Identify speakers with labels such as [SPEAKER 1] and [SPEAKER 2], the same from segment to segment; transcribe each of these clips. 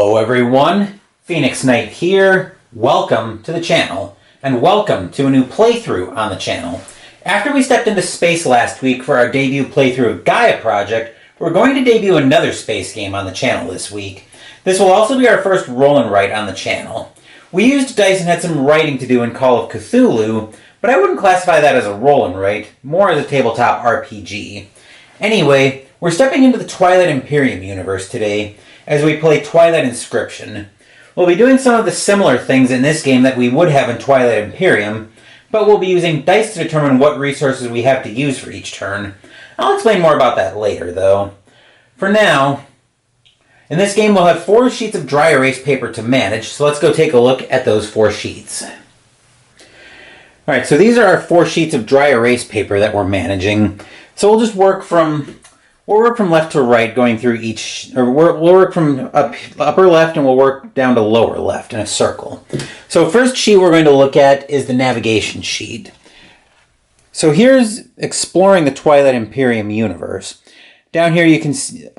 [SPEAKER 1] Hello everyone, Phoenix Knight here. Welcome to the channel, and welcome to a new playthrough on the channel. After we stepped into space last week for our debut playthrough of Gaia Project, we're going to debut another space game on the channel this week. This will also be our first roll and write on the channel. We used dice and had some writing to do in Call of Cthulhu, but I wouldn't classify that as a roll and write, more as a tabletop RPG. Anyway, we're stepping into the Twilight Imperium universe today as we play Twilight Inscription. We'll be doing some of the similar things in this game that we would have in Twilight Imperium, but we'll be using dice to determine what resources we have to use for each turn. I'll explain more about that later, though. For now, in this game we'll have 4 sheets of dry erase paper to manage, so let's go take a look at those 4 sheets. Alright, so these are our 4 sheets of dry erase paper that we're managing. So we'll just work from left to right, going through each, or we'll work from upper left and we'll work down to lower left in a circle. So first sheet we're going to look at is the navigation sheet. So here's exploring the Twilight Imperium universe. Down here you can see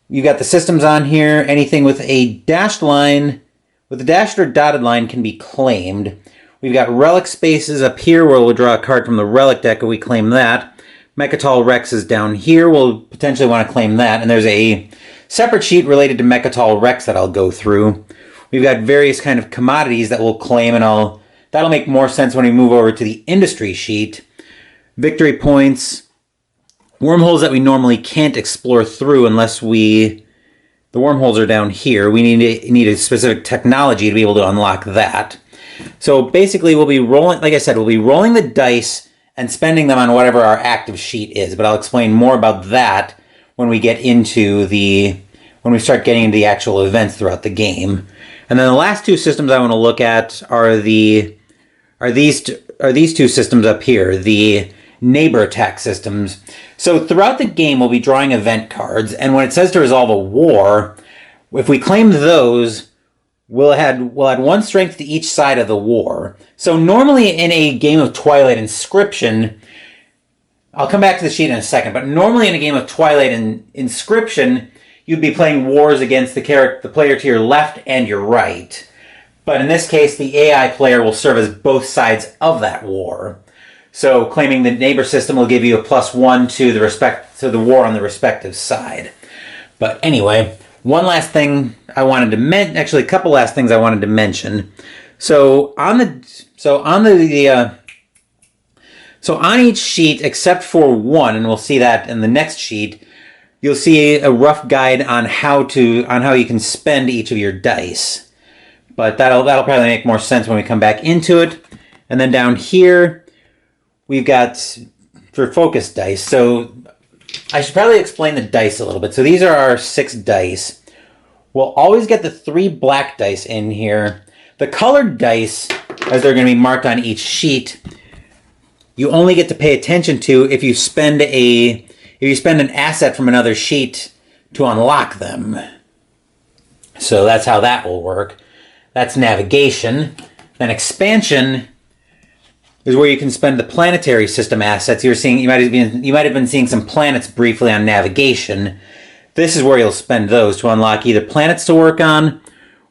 [SPEAKER 1] you've got the systems on here. Anything with a dashed line, with a dashed or dotted line can be claimed. We've got relic spaces up here where we'll draw a card from the relic deck and we claim that. Mechatol Rex is down here. We'll potentially want to claim that. And there's a separate sheet related to Mechatol Rex that I'll go through. We've got various kind of commodities that we'll claim, and that'll make more sense when we move over to the industry sheet. Victory points, wormholes that we normally can't explore through unless the wormholes are down here. We need a specific technology to be able to unlock that. So basically we'll be rolling, like I said, we'll be rolling the dice and spending them on whatever our active sheet is. But I'll explain more about that when we start getting into the actual events throughout the game. And then the last 2 systems I want to look at are these 2 systems up here, the neighbor attack systems. So throughout the game we'll be drawing event cards, and when it says to resolve a war, if we claim those, we'll add 1 strength to each side of the war. So normally in a game of Twilight Inscription, I'll come back to the sheet in a second, but normally in a game of Twilight Inscription, you'd be playing wars against the player to your left and your right. But in this case, the AI player will serve as both sides of that war. So claiming the neighbor system will give you a +1 to the war on the respective side. But anyway, one last thing I wanted to mention, actually a couple last things I wanted to mention. So on each sheet, except for one, and we'll see that in the next sheet, you'll see a rough guide on how you can spend each of your dice. But that'll probably make more sense when we come back into it. And then down here, we've got for focus dice. So I should probably explain the dice a little bit. So these are our 6 dice. We'll always get the 3 black dice in here. The colored dice, as they're going to be marked on each sheet, you only get to pay attention to if you spend an asset from another sheet to unlock them. So that's how that will work. That's navigation. Then expansion is where you can spend the planetary system assets. You might have been seeing some planets briefly on navigation. This is where you'll spend those to unlock either planets to work on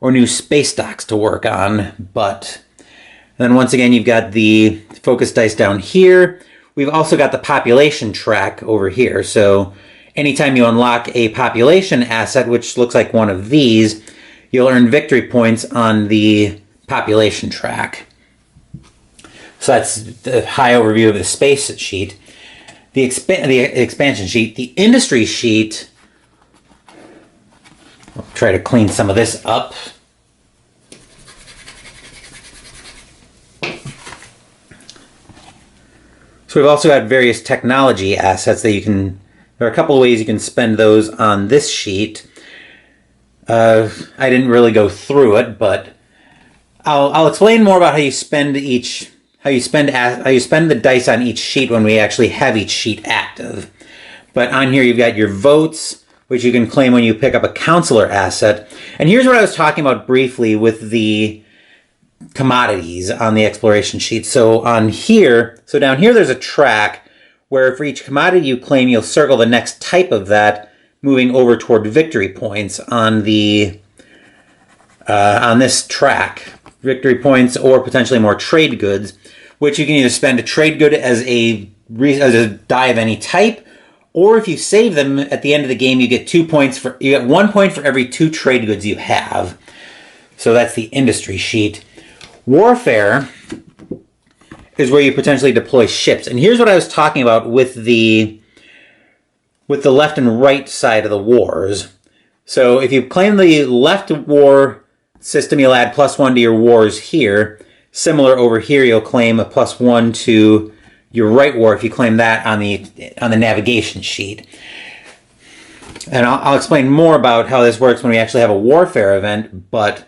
[SPEAKER 1] or new space docks to work on. But then once again, you've got the focus dice down here. We've also got the population track over here. So anytime you unlock a population asset, which looks like one of these, you'll earn victory points on the population track. So that's the high overview of the space sheet. The expansion sheet. The industry sheet, I'll try to clean some of this up. So we've also got various technology assets that there are a couple of ways you can spend those on this sheet. I didn't really go through it, but I'll explain more about how you spend the dice on each sheet when we actually have each sheet active. But on here you've got your votes, which you can claim when you pick up a counselor asset. And here's what I was talking about briefly with the commodities on the exploration sheet. So down here there's a track where for each commodity you claim, you'll circle the next type of that moving over toward victory points on the on this track. Victory points or potentially more trade goods, which you can either spend a trade good as a die of any type, or if you save them at the end of the game, you get 2 points for, you get 1 point for every 2 trade goods you have. So that's the industry sheet. Warfare is where you potentially deploy ships. And here's what I was talking about with the left and right side of the wars. So if you claim the left war system, you'll add +1 to your wars here. Similar over here, you'll claim a +1 to your right war if you claim that on the navigation sheet. And I'll explain more about how this works when we actually have a warfare event, but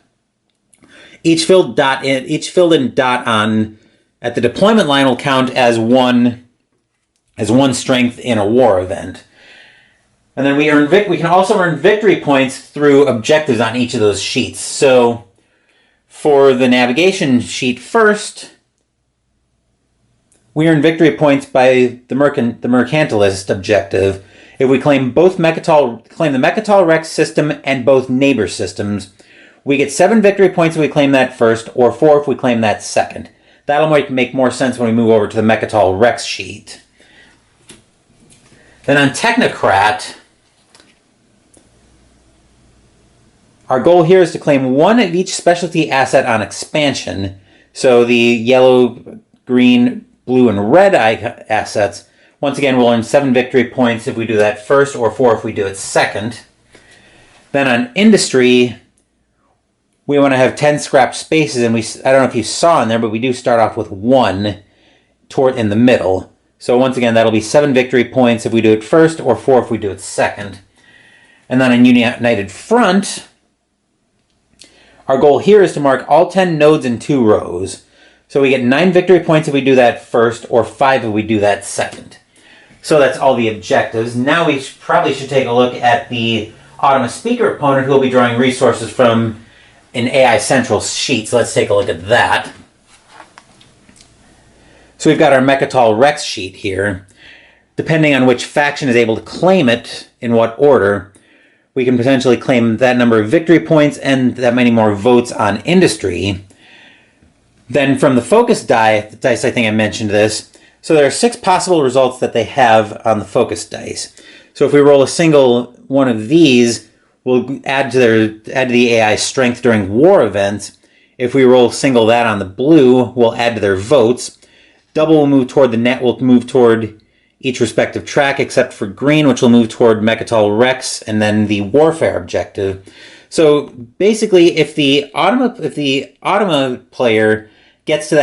[SPEAKER 1] each filled in dot on at the deployment line will count as one strength in a war event. And then we can also earn victory points through objectives on each of those sheets. So for the navigation sheet first, we earn victory points by the mercantilist objective. If we claim the Mechatol Rex system and both neighbor systems, we get 7 victory points if we claim that first, or 4 if we claim that second. That'll make more sense when we move over to the Mechatol Rex sheet. Then on Technocrat, our goal here is to claim 1 of each specialty asset on expansion. So the yellow, green, blue, and red assets, once again, we'll earn 7 victory points if we do that first, or 4 if we do it second. Then on industry, we want to have 10 scrap spaces, and I don't know if you saw in there, but we do start off with 1 in the middle. So once again, that'll be 7 victory points if we do it first, or 4 if we do it second. And then on United Front, our goal here is to mark all 10 nodes in 2 rows. So we get 9 victory points if we do that first, or 5 if we do that second. So that's all the objectives. Now we probably should take a look at the Automa Speaker opponent, who will be drawing resources from an AI Central sheet. So let's take a look at that. So we've got our Mechatol Rex sheet here. Depending on which faction is able to claim it in what order, we can potentially claim that number of victory points and that many more votes on industry. Then from the focus dice, I think I mentioned this. So there are 6 possible results that they have on the focus dice. So if we roll a single one of these, we'll add to the AI strength during war events. If we roll single that on the blue, we'll add to their votes. Double will move toward the net, will move toward each respective track, except for green, which will move toward Mechatol Rex and then the warfare objective. So basically, if the Automa player gets to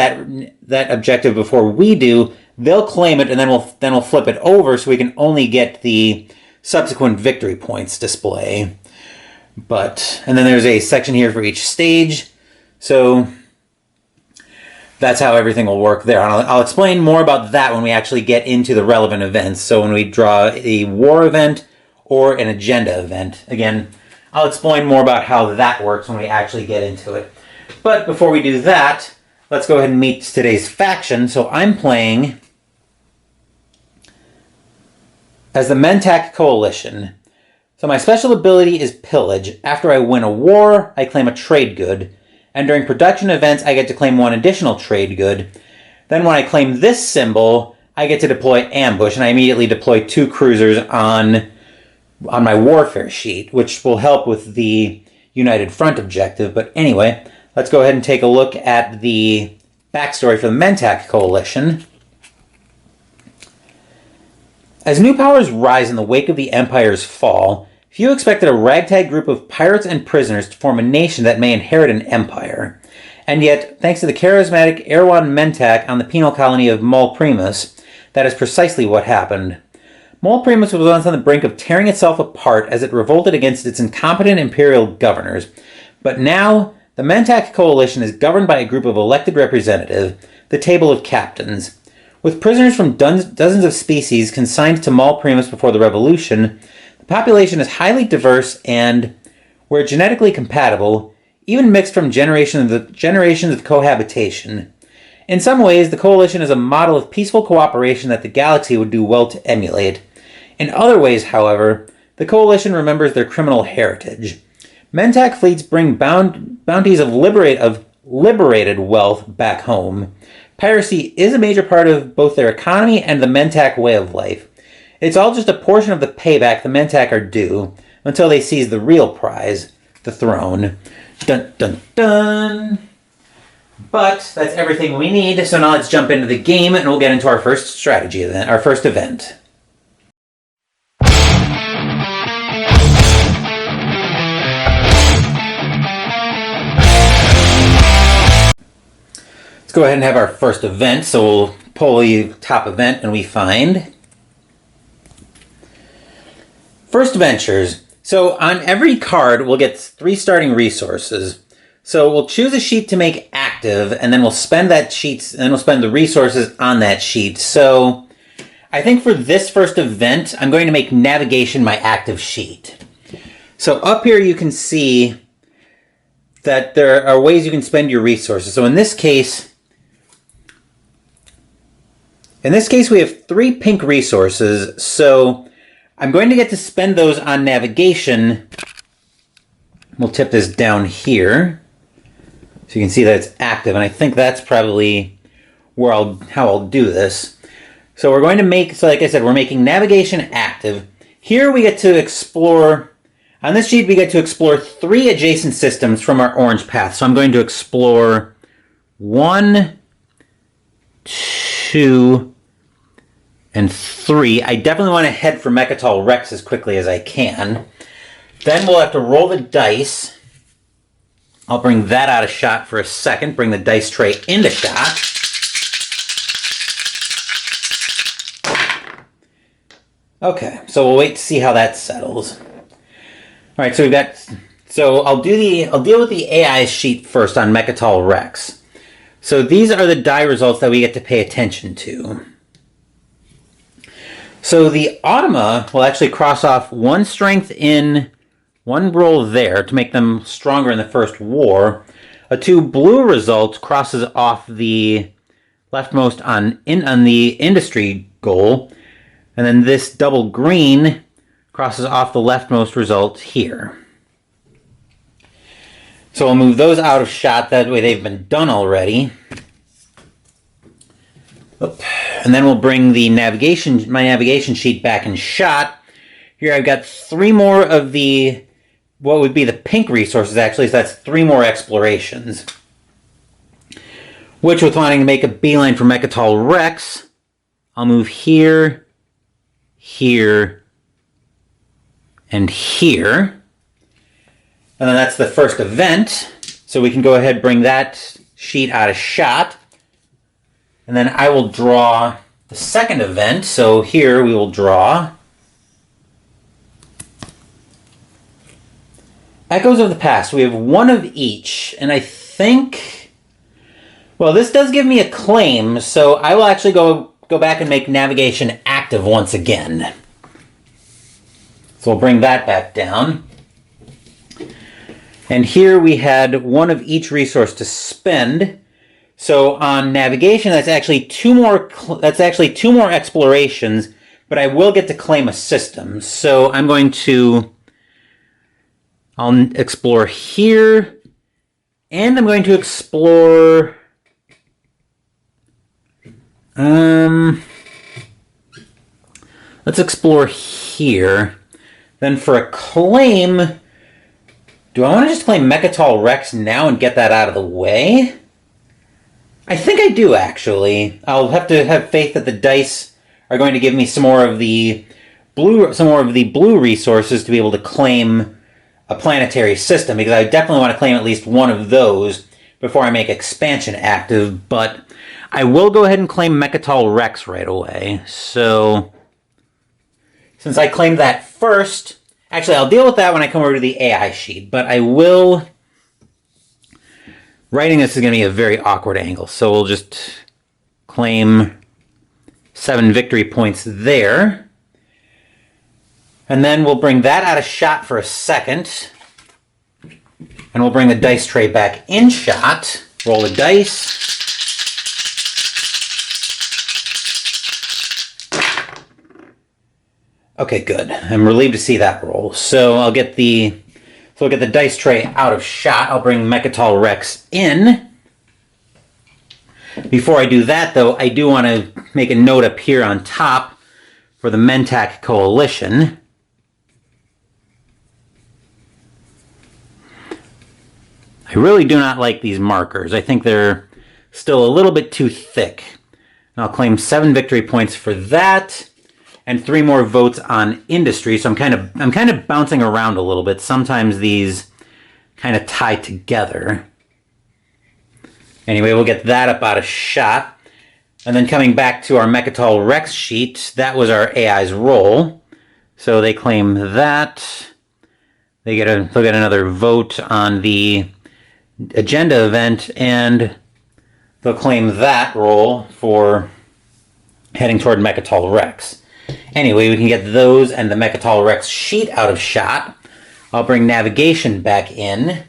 [SPEAKER 1] that objective before we do, they'll claim it, and then we'll flip it over, so we can only get the subsequent victory points display. And then there's a section here for each stage. So that's how everything will work there. And I'll explain more about that when we actually get into the relevant events. So when we draw a war event or an agenda event. Again, I'll explain more about how that works when we actually get into it. But before we do that, let's go ahead and meet today's faction. So I'm playing as the Mentak Coalition. So my special ability is Pillage. After I win a war, I claim a trade good. And during production events, I get to claim 1 additional trade good. Then when I claim this symbol, I get to deploy Ambush, and I immediately deploy 2 cruisers on my warfare sheet, which will help with the United Front objective. But anyway, let's go ahead and take a look at the backstory for the Mentak Coalition. As new powers rise in the wake of the Empire's fall, few expected a ragtag group of pirates and prisoners to form a nation that may inherit an empire. And yet, thanks to the charismatic Erwan Mentak on the penal colony of Mol Primus, that is precisely what happened. Mol Primus was once on the brink of tearing itself apart as it revolted against its incompetent imperial governors. But now, the Mentak Coalition is governed by a group of elected representatives, the Table of Captains. With prisoners from dozens of species consigned to Mol Primus before the Revolution, the population is highly diverse and, where genetically compatible, even mixed from generations of cohabitation. In some ways, the Coalition is a model of peaceful cooperation that the galaxy would do well to emulate. In other ways, however, The Coalition remembers their criminal heritage. Mentak fleets bring bounties of liberated wealth back home. Piracy is a major part of both their economy and the Mentak way of life. It's all just a portion of the payback the Mentak are due until they seize the real prize, the throne. Dun dun dun! But that's everything we need, so now let's jump into the game and we'll get into our first strategy event, our first event. Let's go ahead and have our first event, so we'll pull the top event and we find First Ventures. So on every card we'll get 3 starting resources. So we'll choose a sheet to make active, and then we'll spend that sheet, and then we'll spend the resources on that sheet. So I think for this first event, I'm going to make navigation my active sheet. So up here you can see that there are ways you can spend your resources. So in this case we have 3 pink resources. So I'm going to get to spend those on navigation. We'll tip this down here so you can see that it's active, and I think that's probably where how I'll do this. So we're going to make, so like I said, we're making navigation active. Here we get to explore, on this sheet we get to explore 3 adjacent systems from our orange path. So I'm going to explore 1, 2, and 3. I definitely want to head for Mechatol Rex as quickly as I can. Then we'll have to roll the dice. I'll bring that out of shot for a second. Bring the dice tray into shot. Okay, so we'll wait to see how that settles. All right, so we've got. So I'll deal with the AI sheet first on Mechatol Rex. So these are the die results that we get to pay attention to. So the Automa will actually cross off 1 strength in 1 roll there to make them stronger in the first war. A 2 blue result crosses off the leftmost on the industry goal. And then this double green crosses off the leftmost result here. So we'll move those out of shot. That way they've been done already. And then we'll bring the my navigation sheet back in shot. Here I've got 3 more of the, what would be the pink resources actually, so that's 3 more explorations. Which, with wanting to make a beeline for Mechatol Rex, I'll move here, here, and here. And then that's the first event. So we can go ahead and bring that sheet out of shot. And then I will draw the second event. So here we will draw Echoes of the Past. We have 1 of each. And I think, well, this does give me a claim. So I will actually go back and make navigation active once again. So we'll bring that back down. And here we had 1 of each resource to spend. So on navigation, that's actually 2 more. That's actually 2 more explorations, but I will get to claim a system. So I'm going to. I'll explore here, and I'm going to explore. Let's explore here. Then for a claim, do I want to just claim Mechatol Rex now and get that out of the way? I think I do, actually. I'll have to have faith that the dice are going to give me some more of the blue resources to be able to claim a planetary system, because I definitely want to claim at least 1 of those before I make expansion active, but I will go ahead and claim Mechatol Rex right away. So since I claimed that first, actually I'll deal with that when I come over to the AI sheet, but I will. Writing this is going to be a very awkward angle, so we'll just claim 7 victory points there. And then we'll bring that out of shot for a second. And we'll bring the dice tray back in shot. Roll the dice. Okay, good. I'm relieved to see that roll. So I'll get the dice tray out of shot. I'll bring Mechatol Rex in. Before I do that, though, I do want to make a note up here on top for the Mentak Coalition. I really do not like these markers. I think they're still a little bit too thick. And I'll claim 7 victory points for that, and 3 more votes on industry. So I'm kind of bouncing around a little bit. Sometimes these kind of tie together. Anyway, we'll get that up out of shot. And then coming back to our Mechatol Rex sheet, that was our AI's roll. So they claim that. They'll get another vote on the agenda event, and they'll claim that roll for heading toward Mechatol Rex. Anyway, we can get those and the Mechatol Rex sheet out of shot. I'll bring navigation back in.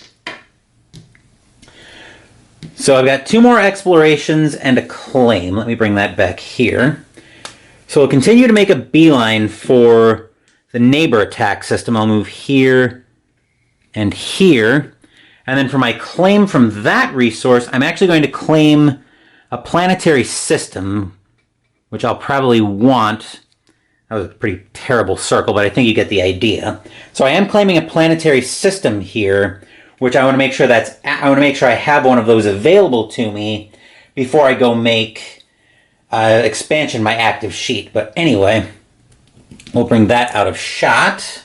[SPEAKER 1] So I've got 2 more explorations and a claim. Let me bring that back here. So we'll continue to make a beeline for the neighbor attack system. I'll move here and here. And then for my claim from that resource, I'm actually going to claim a planetary system, which I'll probably want. That was a pretty terrible circle, but I think you get the idea. So I am claiming a planetary system here, which I want to make sure I have one of those available to me before I go make expansion my active sheet. But anyway, we'll bring that out of shot.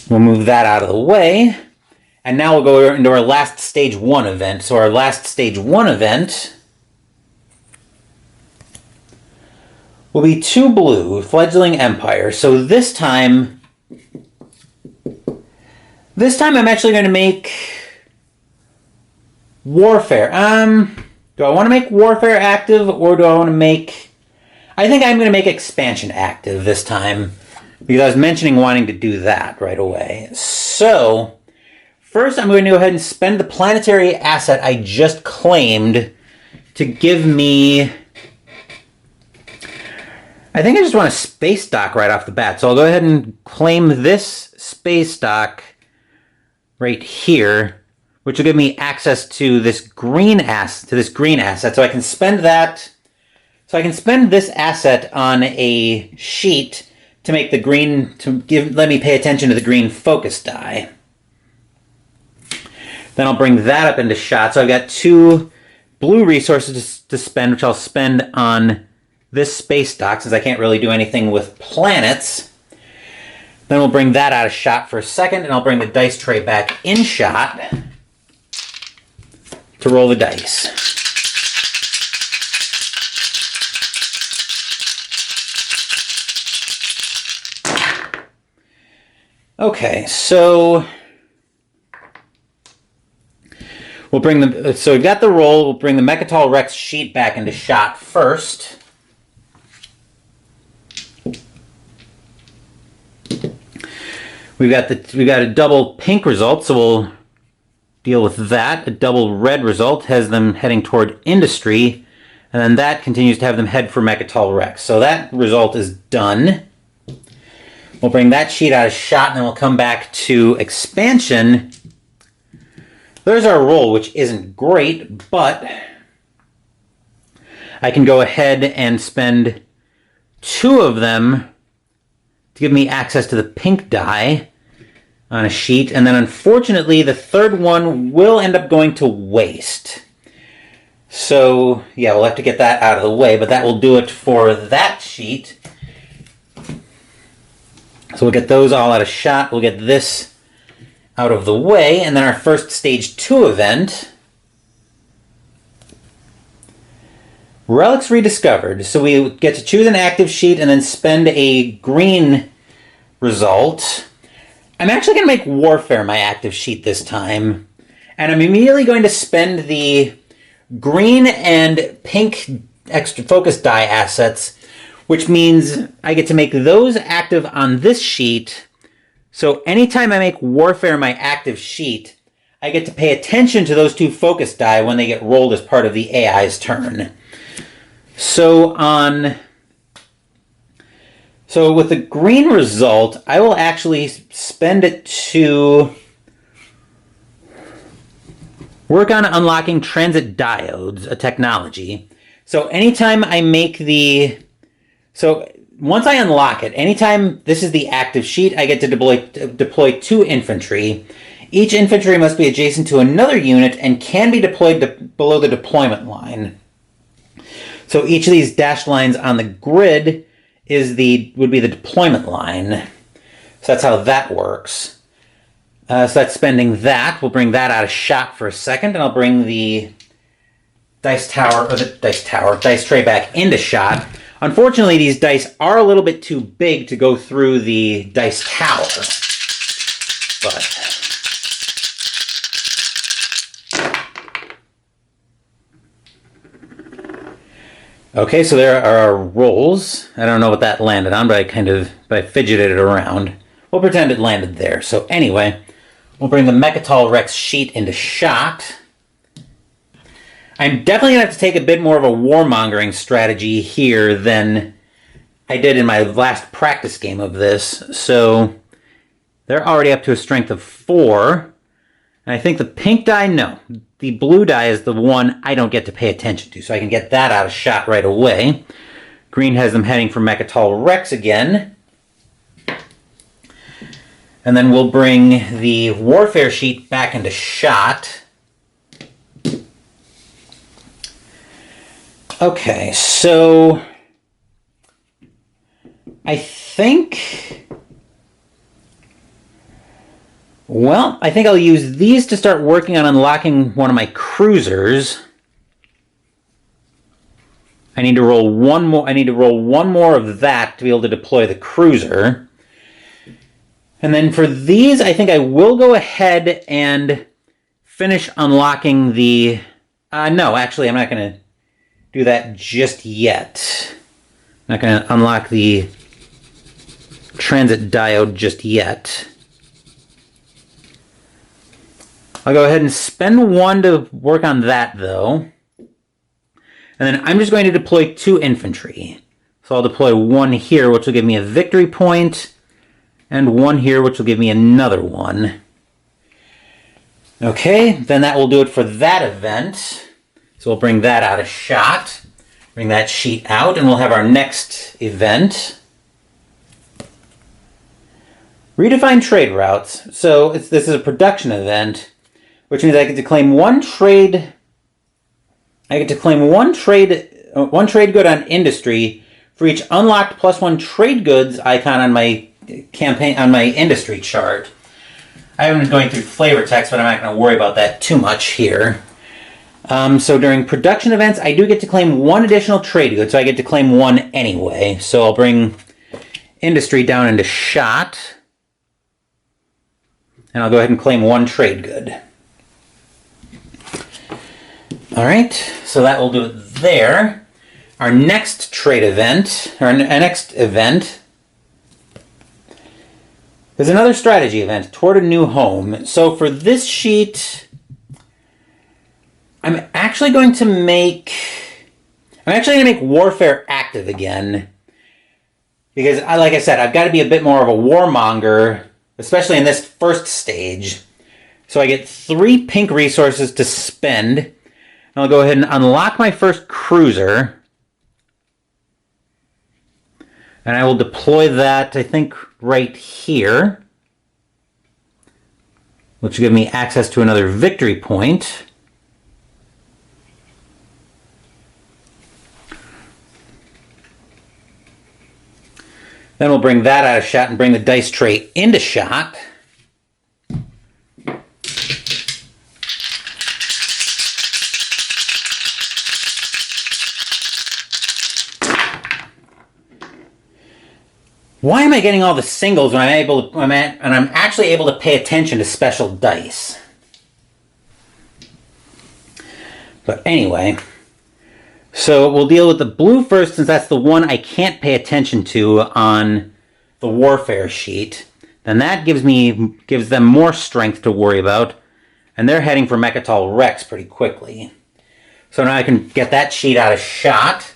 [SPEAKER 1] We'll move that out of the way. And now we'll go into our last stage 1 event. So our last stage 1 event will be 2 blue, Fledgling Empire. So this time I'm actually going to make Warfare. Do I want to make Warfare active, or do I want to make... I think I'm going to make Expansion active this time, because I was mentioning wanting to do that right away. So, first I'm going to go ahead and spend the planetary asset I just claimed to give me... I think I just want a space dock right off the bat. So I'll go ahead and claim this space dock right here, which will give me access to this green asset. So I can spend that. So I can spend this asset on a sheet to make the green, let me pay attention to the green focus die. Then I'll bring that up into shot. So I've got 2 blue resources to spend, which I'll spend on this space dock, since I can't really do anything with planets. Then we'll bring that out of shot for a second, and I'll bring the dice tray back in shot to roll the dice. Okay, so we'll bring so we've got the roll. We'll bring the Mechatol Rex sheet back into shot first. We've got a double pink result, so we'll deal with that. A double red result has them heading toward industry, and then that continues to have them head for Mechatol Rex. So that result is done. We'll bring that sheet out of shot, and then we'll come back to expansion. There's our roll, which isn't great, but I can go ahead and spend 2 of them to give me access to the pink die on a sheet, and then unfortunately the 3rd one will end up going to waste. So yeah, we'll have to get that out of the way, but that will do it for that sheet. So we'll get those all out of shot, we'll get this out of the way, and then our first stage 2 event, Relics Rediscovered. So we get to choose an active sheet and then spend a green result. I'm actually going to make Warfare my active sheet this time. And I'm immediately going to spend the green and pink extra focus die assets, which means I get to make those active on this sheet. So anytime I make Warfare my active sheet, I get to pay attention to those 2 focus die when they get rolled as part of the AI's turn. So on So with the green result, I will actually spend it to work on unlocking transit diodes, a technology. So anytime I make so once I unlock it, anytime this is the active sheet, I get to deploy 2 infantry. Each infantry must be adjacent to another unit and can be deployed below the deployment line. So each of these dashed lines on the grid would be the deployment line. So that's how that works. So that's spending that. We'll bring that out of shot for a second, and I'll bring the dice tray back into shot. Unfortunately, these dice are a little bit too big to go through the dice tower. But okay, so there are our rolls. I don't know what that landed on, but I fidgeted it around. We'll pretend it landed there. So anyway, we'll bring the Mechatol Rex sheet into shot. I'm definitely going to have to take a bit more of a warmongering strategy here than I did in my last practice game of this. So they're already up to a strength of 4. And I think the pink die, no. The blue die is the one I don't get to pay attention to, so I can get that out of shot right away. Green has them heading for Mechatol Rex again. And then we'll bring the Warfare sheet back into shot. Okay, so I think I'll use these to start working on unlocking one of my cruisers. I need to roll one more of that to be able to deploy the cruiser. And then for these, I think I will go ahead and finish unlocking the... no, actually, I'm not going to do that just yet. I'm not going to unlock the transit diode just yet. I'll go ahead and spend 1 to work on that, though. And then I'm just going to deploy 2 infantry. So I'll deploy 1 here, which will give me a victory point, and 1 here, which will give me another 1. Okay, then that will do it for that event. So we'll bring that out of shot, bring that sheet out, and we'll have our next event. Redefine trade routes. So this is a production event, which means I get to claim one trade. I get to claim one trade good on industry for each unlocked +1 trade goods icon on my industry chart. I haven't been going through flavor text, but I'm not going to worry about that too much here. So during production events, I do get to claim 1 additional trade good, so I get to claim 1 anyway. So I'll bring industry down into shot, and I'll go ahead and claim 1 trade good. All right, so that will do it there. Our next trade event, or our next event, is another strategy event, Toward a New Home. So for this sheet, I'm actually going to make Warfare active again. Because, like I said, I've got to be a bit more of a warmonger, especially in this first stage. So I get 3 pink resources to spend. And I'll go ahead and unlock my first cruiser. And I will deploy that, I think, right here, which will give me access to another victory point. Then we'll bring that out of shot and bring the dice tray into shot. Why am I getting all the singles when I'm actually able to pay attention to special dice? But anyway, so we'll deal with the blue first, since that's the one I can't pay attention to on the Warfare sheet. Then that gives them more strength to worry about, and they're heading for Mechatol Rex pretty quickly. So now I can get that sheet out of shot.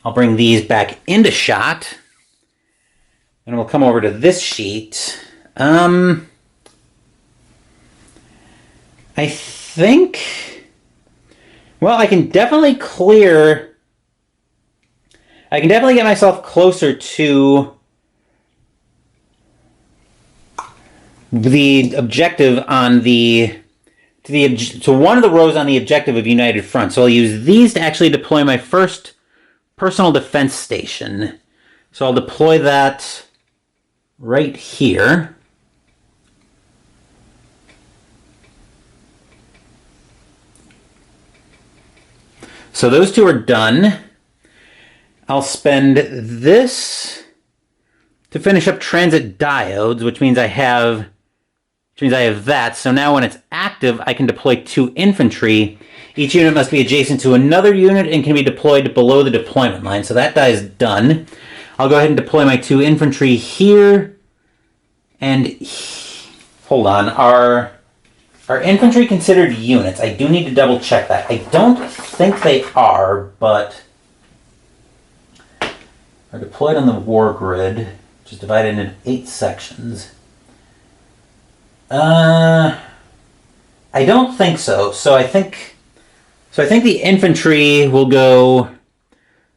[SPEAKER 1] I'll bring these back into shot. And we'll come over to this sheet. I think... Well, I can definitely clear... I can definitely get myself closer to the objective on the... to one of the rows on the objective of United Front. So I'll use these to actually deploy my first personal defense station. So I'll deploy that right here. So those two are done. I'll spend this to finish up transit diodes, which means I have that. So now when it's active, I can deploy 2 infantry. Each unit must be adjacent to another unit and can be deployed below the deployment line. So that die is done. I'll go ahead and deploy my 2 infantry here. And hold on, are infantry considered units? I do need to double check that. I don't think they are, but are deployed on the war grid, which is divided into 8 sections. I don't think so. So I think the infantry will go.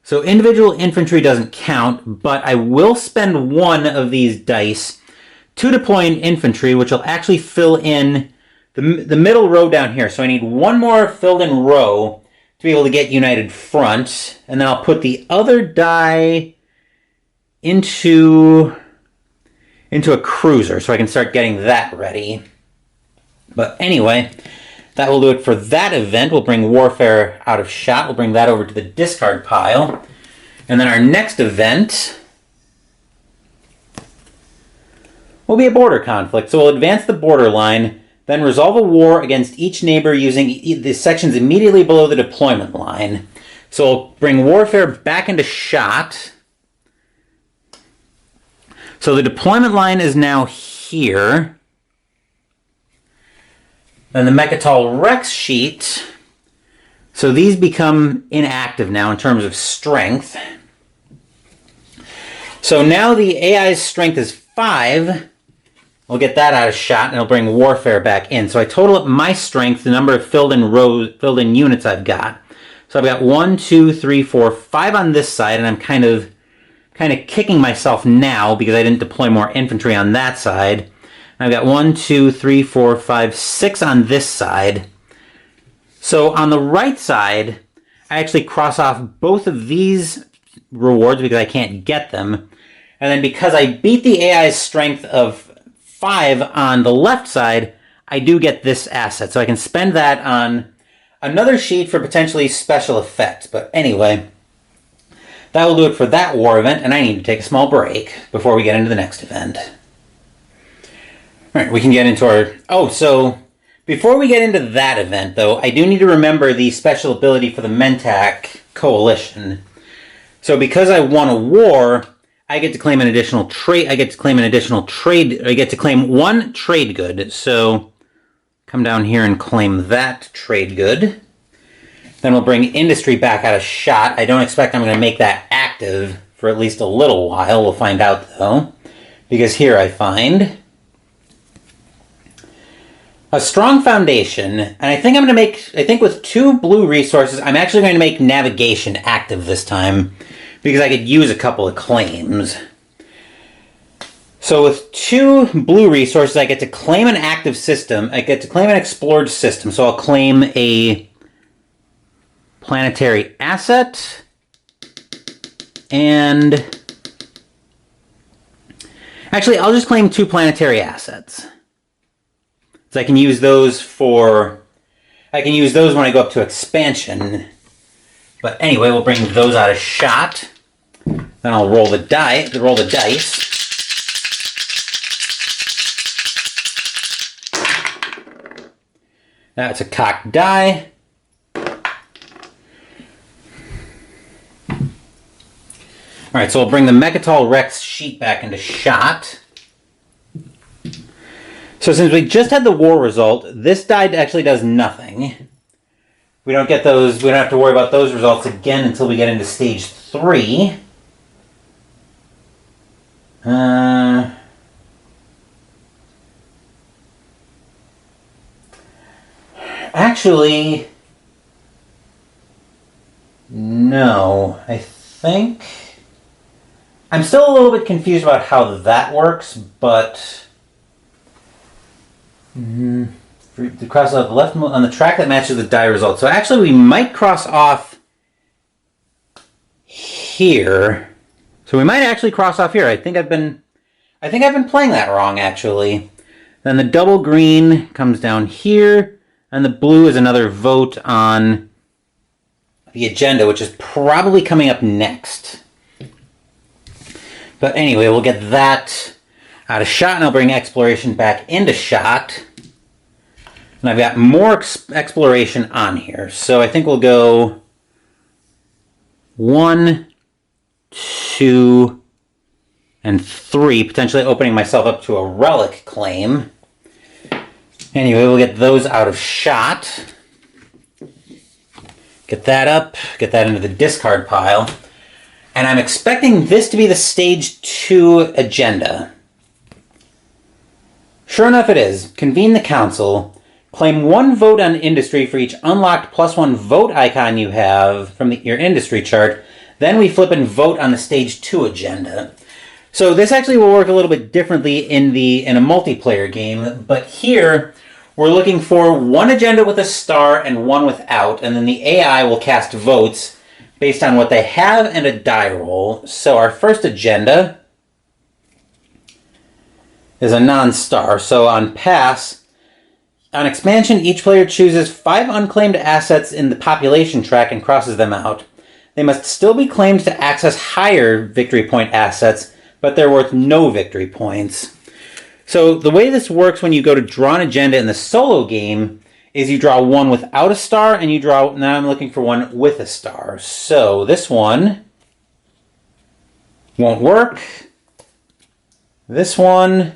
[SPEAKER 1] So individual infantry doesn't count, but I will spend 1 of these dice to deploy an infantry, which will actually fill in the middle row down here. So I need 1 more filled in row to be able to get United Front, and then I'll put the other die into a cruiser so I can start getting that ready. But anyway, that will do it for that event. We'll bring Warfare out of shot. We'll bring that over to the discard pile. And then our next event will be a border conflict. So we'll advance the border line, then resolve a war against each neighbor using the sections immediately below the deployment line. So we'll bring Warfare back into shot. So the deployment line is now here. Then the Mechatol Rex sheet. So these become inactive now in terms of strength. So now the AI's strength is 5. We'll get that out of shot, and it'll bring Warfare back in. So I total up my strength, the number of filled in units I've got. So I've got 1, 2, 3, 4, 5 on this side, and I'm kind of kicking myself now because I didn't deploy more infantry on that side. I've got 1, 2, 3, 4, 5, 6 on this side. So on the right side, I actually cross off both of these rewards because I can't get them. And then because I beat the AI's strength of 5 on the left side, I do get this asset. So I can spend that on another sheet for potentially special effects. But anyway, that will do it for that war event, and I need to take a small break before we get into the next event. All right, we can get into our... Oh, so before we get into that event, though, I do need to remember the special ability for the Mentak Coalition. So because I won a war, I get to claim an additional trade. I get to claim one trade good. So come down here and claim that trade good. Then we'll bring industry back out of shot. I don't expect I'm going to make that active for at least a little while. We'll find out, though. Because here I find a strong foundation. And I think I'm going to make... I think with 2 blue resources, I'm actually going to make navigation active this time. Because I could use a couple of claims. So with 2 blue resources, I get to claim an active system. I get to claim an explored system. So I'll claim a planetary asset. And actually, I'll just claim 2 planetary assets. So I can use those for... I can use those when I go up to expansion. But anyway, we'll bring those out of shot. Then I'll roll the dice. That's a cocked die. Alright, so we'll bring the Mechatol Rex sheet back into shot. So since we just had the war result, this die actually does nothing. We don't get those, we don't have to worry about those results again until we get into stage 3. Actually, no. I think I'm still a little bit confused about how that works, but cross off the left on the track that matches the die result. So actually, we might cross off here. So we might actually cross off here. I think I've been playing that wrong, actually. Then the double green comes down here, and the blue is another vote on the agenda, which is probably coming up next. But anyway, we'll get that out of shot, and I'll bring exploration back into shot. And I've got more exploration on here. So I think we'll go 1, 2, and 3, potentially opening myself up to a relic claim. Anyway, we'll get those out of shot. Get that up, get that into the discard pile. And I'm expecting this to be the stage 2 agenda. Sure enough it is. Convene the council. Claim 1 vote on industry for each unlocked +1 vote icon you have from your industry chart. Then we flip and vote on the stage 2 agenda. So this actually will work a little bit differently in a multiplayer game, but here we're looking for 1 agenda with a star and 1 without, and then the AI will cast votes based on what they have and a die roll. So our first agenda is a non-star. So on pass, on expansion, each player chooses 5 unclaimed assets in the population track and crosses them out. They must still be claimed to access higher victory point assets, but they're worth no victory points. So the way this works when you go to draw an agenda in the solo game is you draw 1 without a star, and now I'm looking for 1 with a star. So this one won't work. This one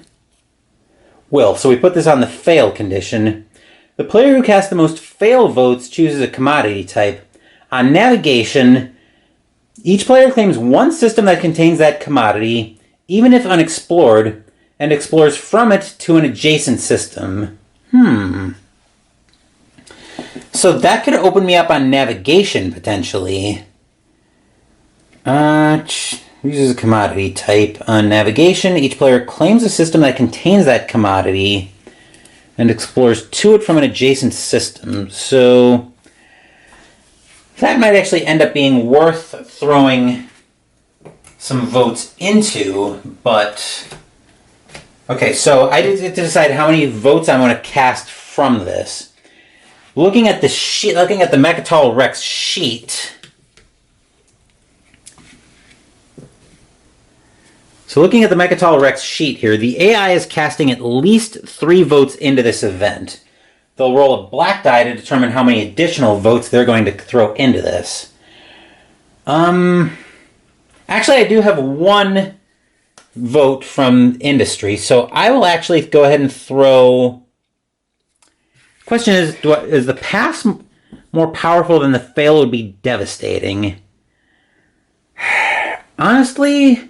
[SPEAKER 1] will. So we put this on the fail condition. The player who casts the most fail votes chooses a commodity type. On navigation, each player claims 1 system that contains that commodity, even if unexplored, and explores from it to an adjacent system. So that could open me up on navigation, potentially. Uses a commodity type. On navigation, each player claims a system that contains that commodity and explores to it from an adjacent system. So that might actually end up being worth throwing some votes into, but okay, so I need to decide how many votes I want to cast from this. Looking at the Mechatol Rex sheet. So looking at the Mechatol Rex sheet here, the AI is casting at least 3 votes into this event. They'll roll a black die to determine how many additional votes they're going to throw into this. Actually, I do have 1 vote from industry, so I will actually go ahead and throw... Question is the pass more powerful than the fail would be devastating? Honestly,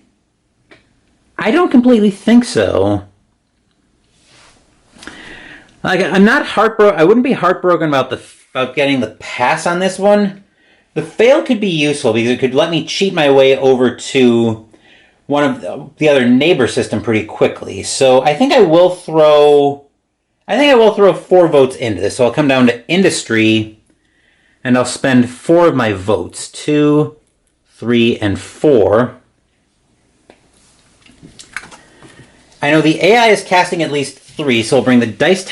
[SPEAKER 1] I don't completely think so. Like, I'm not heartbroken. I wouldn't be heartbroken about getting the pass on this one. The fail could be useful because it could let me cheat my way over to one of the other neighbor system pretty quickly. So I think I will throw 4 votes into this. So I'll come down to industry, and I'll spend 4 of my votes. 2, 3, and 4. I know the AI is casting at least 3, so I'll bring the dice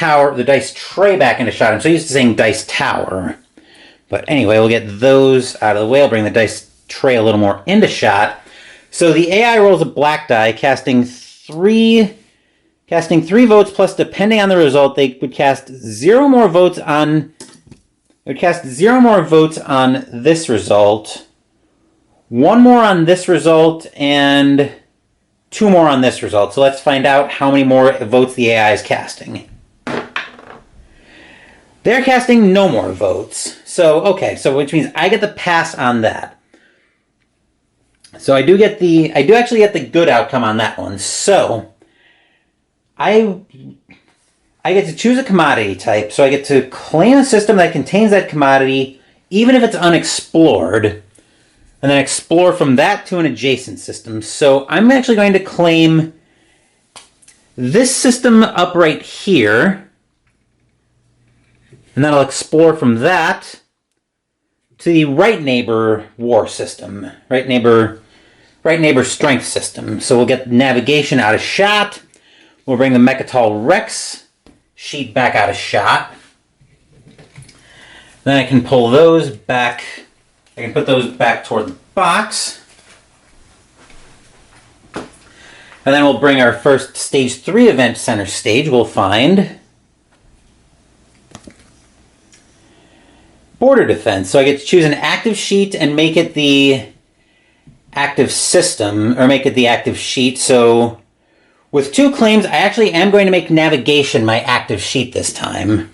[SPEAKER 1] tray back into shot. I'm so used to saying dice tower. But anyway, we'll get those out of the way. I'll bring the dice tray a little more into shot. So the AI rolls a black die, casting 3 votes, plus depending on the result, they would cast 0 more votes on... It would cast 0 more votes on this result, 1 more on this result, and 2 more on this result. So let's find out how many more votes the AI is casting. They're casting no more votes. So, okay, so which means I get the pass on that. So I do actually get the good outcome on that one. So I get to choose a commodity type, so I get to claim a system that contains that commodity, even if it's unexplored, and then explore from that to an adjacent system. So I'm actually going to claim this system up right here, and then I'll explore from that to the right neighbor war system, right neighbor strength system. So we'll get navigation out of shot. We'll bring the Mechatol Rex sheet back out of shot. Then I can pull those back. I can put those back toward the box. And then we'll bring our first stage 3 event center stage. We'll find border defense. So I get to choose an active sheet and make it the active system, or make it the active sheet. So with 2 claims, I actually am going to make navigation my active sheet this time.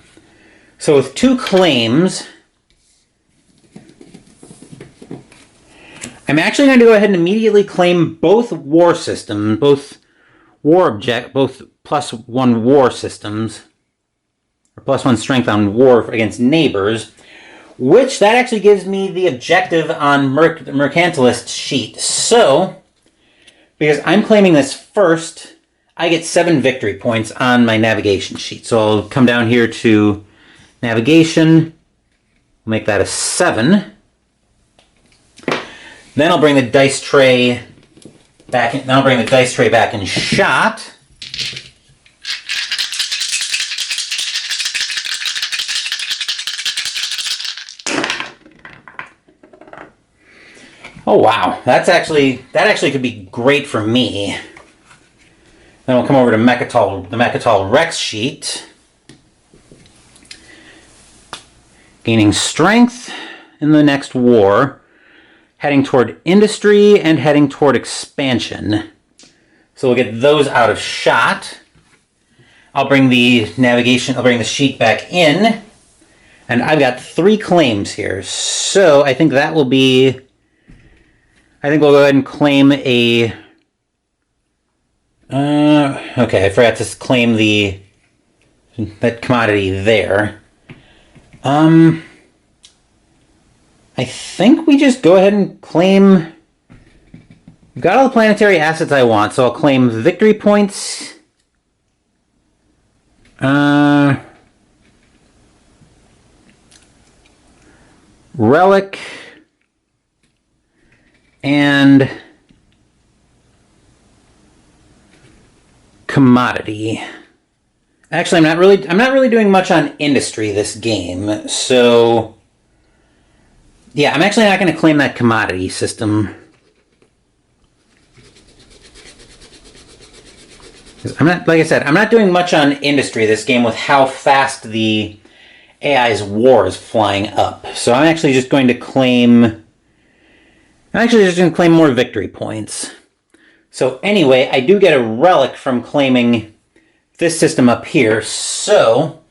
[SPEAKER 1] So with 2 claims, I'm actually going to go ahead and immediately claim both war systems, both +1 war systems, or +1 strength on war against neighbors, which that actually gives me the objective on the Mercantilist sheet. So, because I'm claiming this first, I get 7 victory points on my navigation sheet. So I'll come down here to navigation, make that a 7. Then I'll bring the dice tray back in, back in shot. Oh wow, that actually could be great for me. Then we'll come over to the Mechatol Rex sheet. Gaining strength in the next war. Heading toward industry and heading toward expansion. So we'll get those out of shot. I'll bring the sheet back in. And I've got 3 claims here. So I think we'll go ahead and claim a... okay, I forgot to claim that commodity there. I think we just go ahead and claim... I've got all the planetary assets I want, so I'll claim victory points. Relic. And commodity. Actually, I'm not really doing much on industry this game, so... Yeah, I'm actually not going to claim that commodity system. Like I said, I'm not doing much on industry this game with how fast the AI's war is flying up. So I'm actually just going to claim... more victory points. So anyway, I do get a relic from claiming this system up here. So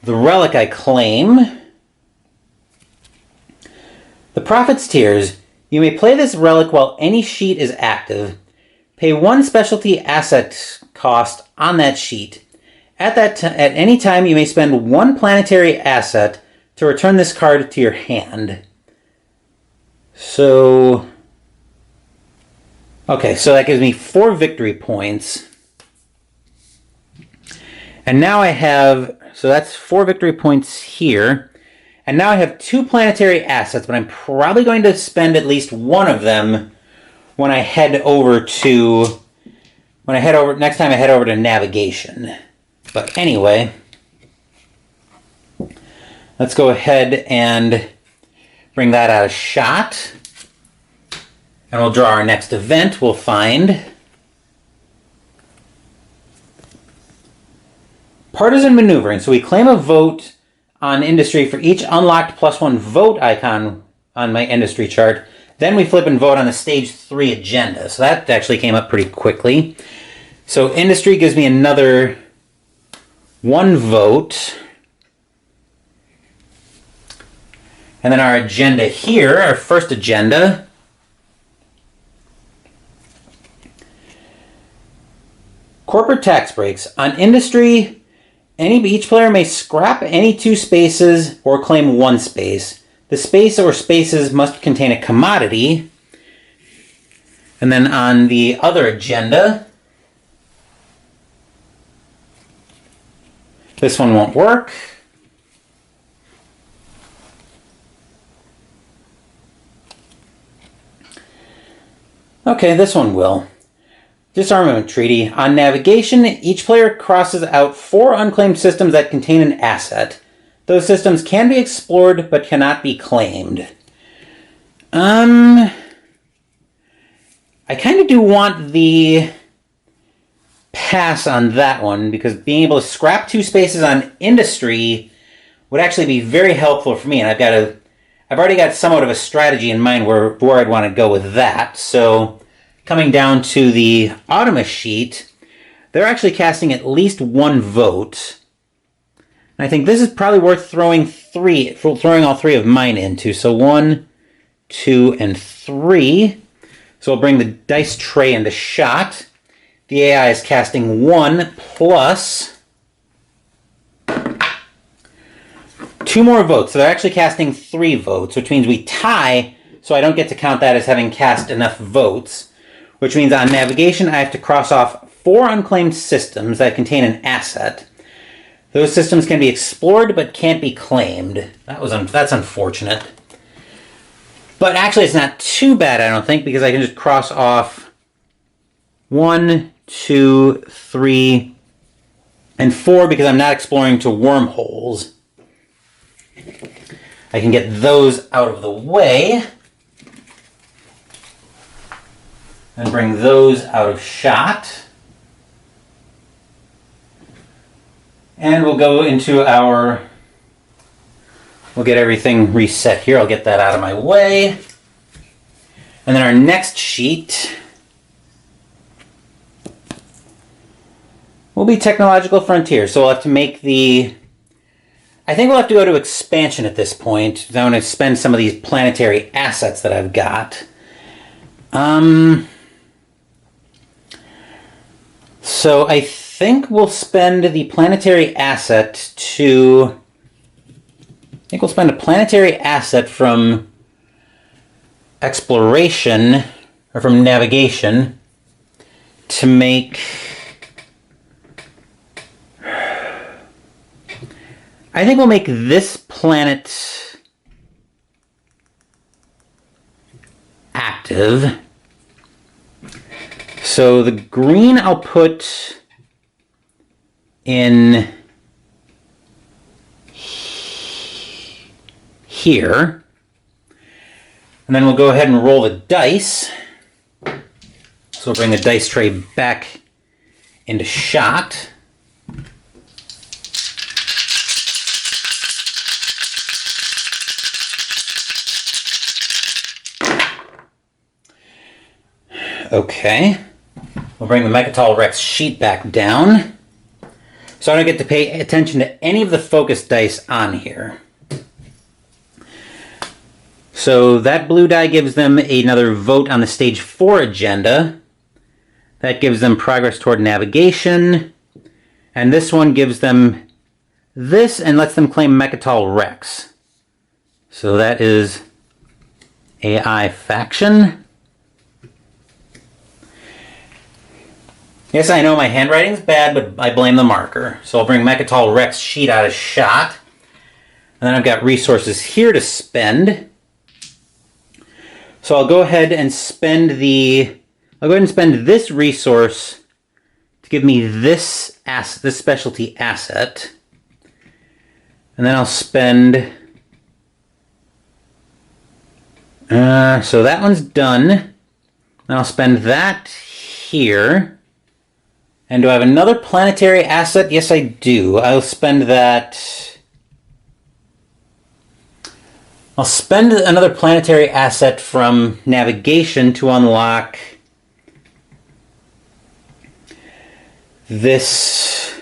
[SPEAKER 1] the relic I claim... The Prophet's Tears. You may play this relic while any sheet is active. Pay 1 specialty asset cost on that sheet. At any time, you may spend 1 planetary asset to return this card to your hand. So... Okay, so that gives me 4 victory points. And now I have... So that's 4 victory points here. And now I have 2 planetary assets, but I'm probably going to spend at least 1 of them when I head over to... next time I head over to navigation. But anyway, let's go ahead and bring that out of shot. And we'll draw our next event. We'll find partisan maneuvering. So we claim a vote on industry for each unlocked +1 vote icon on my industry chart. Then we flip and vote on the stage 3 agenda. So that actually came up pretty quickly. So industry gives me another 1 vote. And then our agenda here, our first agenda, corporate tax breaks. On industry, each player may scrap any 2 spaces or claim 1 space. The space or spaces must contain a commodity. And then on the other agenda, this one won't work. Okay, this one will. Disarmament Treaty. On navigation, each player crosses out 4 unclaimed systems that contain an asset. Those systems can be explored but cannot be claimed. I kind of do want the pass on that one, because being able to scrap 2 spaces on industry would actually be very helpful for me, and I've already got somewhat of a strategy in mind where I'd want to go with that. So coming down to the Automa sheet, they're actually casting at least 1 vote. And I think this is probably worth throwing all 3 of mine into. So 1, 2, and 3. So we'll bring the dice tray into shot. The AI is casting 1 plus 2 more votes. So they're actually casting 3 votes, which means we tie, so I don't get to count that as having cast enough votes, which means on navigation I have to cross off 4 unclaimed systems that contain an asset. Those systems can be explored but can't be claimed. That's unfortunate. But actually it's not too bad, I don't think, because I can just cross off 1, 2, 3, and 4 because I'm not exploring to wormholes. I can get those out of the way and bring those out of shot. And we'll go into we'll get everything reset here. I'll get that out of my way. And then our next sheet will be Technological Frontier. So we'll have to make I think we'll have to go to expansion at this point. I want to spend some of these planetary assets that I've got. So I think we'll spend the planetary asset we'll spend a planetary asset from exploration, or from navigation, to make... I think we'll make this planet active. So the green I'll put in here. And then we'll go ahead and roll the dice. So we'll bring the dice tray back into shot. Okay. We'll bring the Mechatol Rex sheet back down. So I don't get to pay attention to any of the focus dice on here. So that blue die gives them another vote on the stage 4 agenda. That gives them progress toward navigation. And this one gives them this and lets them claim Mechatol Rex. So that is AI faction. Yes, I know my handwriting's bad, but I blame the marker. So I'll bring Mechatol Rex sheet out of shot. And then I've got resources here to spend. So I'll go ahead and spend this resource to give me this specialty asset. And then I'll spend... so that one's done. Then I'll spend that here. And do I have another planetary asset? Yes, I do. I'll spend that... I'll spend another planetary asset from navigation to unlock this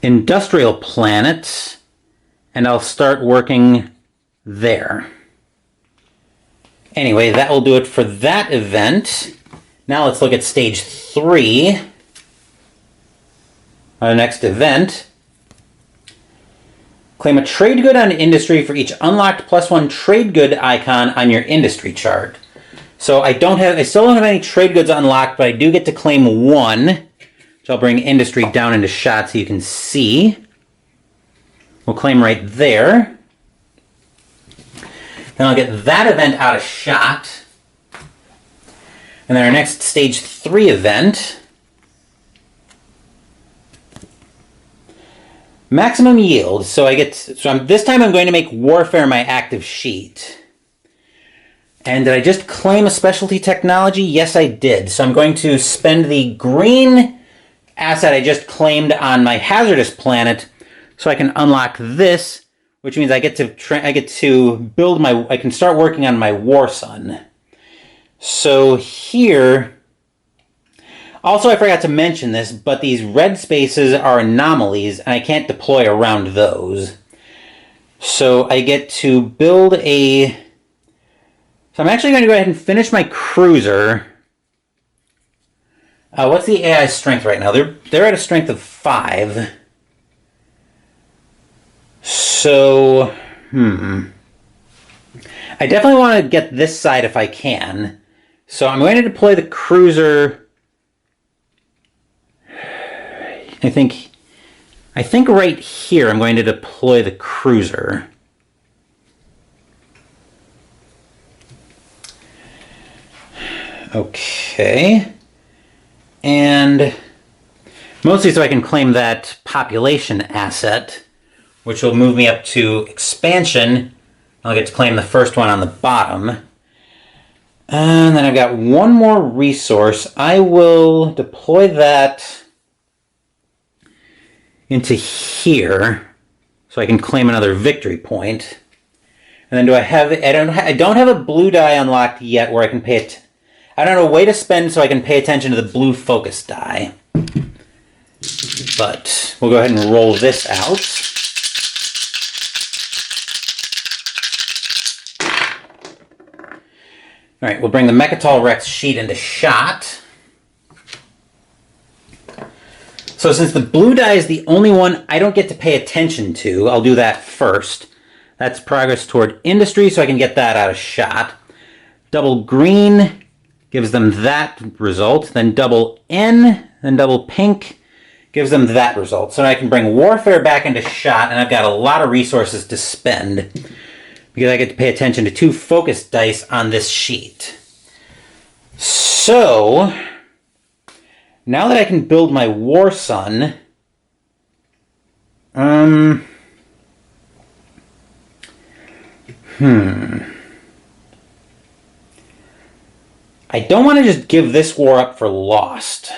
[SPEAKER 1] industrial planet, and I'll start working there. Anyway, that will do it for that event. Now let's look at stage 3. On the next event, claim a trade good on industry for each unlocked +1 trade good icon on your industry chart. So I still don't have any trade goods unlocked, but I do get to claim one, which I'll bring industry down into shot so you can see. We'll claim right there. Then I'll get that event out of shot. And then our next stage 3 event, maximum yield. So this time I'm going to make warfare my active sheet. And did I just claim a specialty technology? Yes, I did. So I'm going to spend the green asset I just claimed on my hazardous planet so I can unlock this, which means I can start working on my war sun. So here, also I forgot to mention this, but these red spaces are anomalies and I can't deploy around those. So I get to build so I'm actually going to go ahead and finish my cruiser. What's the AI strength right now? They're at a strength of 5. So, I definitely want to get this side if I can. So I'm going to deploy the cruiser. I think right here I'm going to deploy the cruiser. Okay. And mostly so I can claim that population asset, which will move me up to expansion. I'll get to claim the first one on the bottom. And then I've got one more resource. I will deploy that into here so I can claim another victory point. And then I don't have a blue die unlocked yet where I can pay it. I don't have a way to spend so I can pay attention to the blue focus die. But we'll go ahead and roll this out. All right, we'll bring the Mechatol Rex sheet into shot. So since the blue die is the only one I don't get to pay attention to, I'll do that first. That's progress toward industry, so I can get that out of shot. Double green gives them that result. Then double N, then double pink gives them that result. So now I can bring warfare back into shot, and I've got a lot of resources to spend because I get to pay attention to 2 focus dice on this sheet. So now that I can build my war sun, I don't want to just give this war up for lost.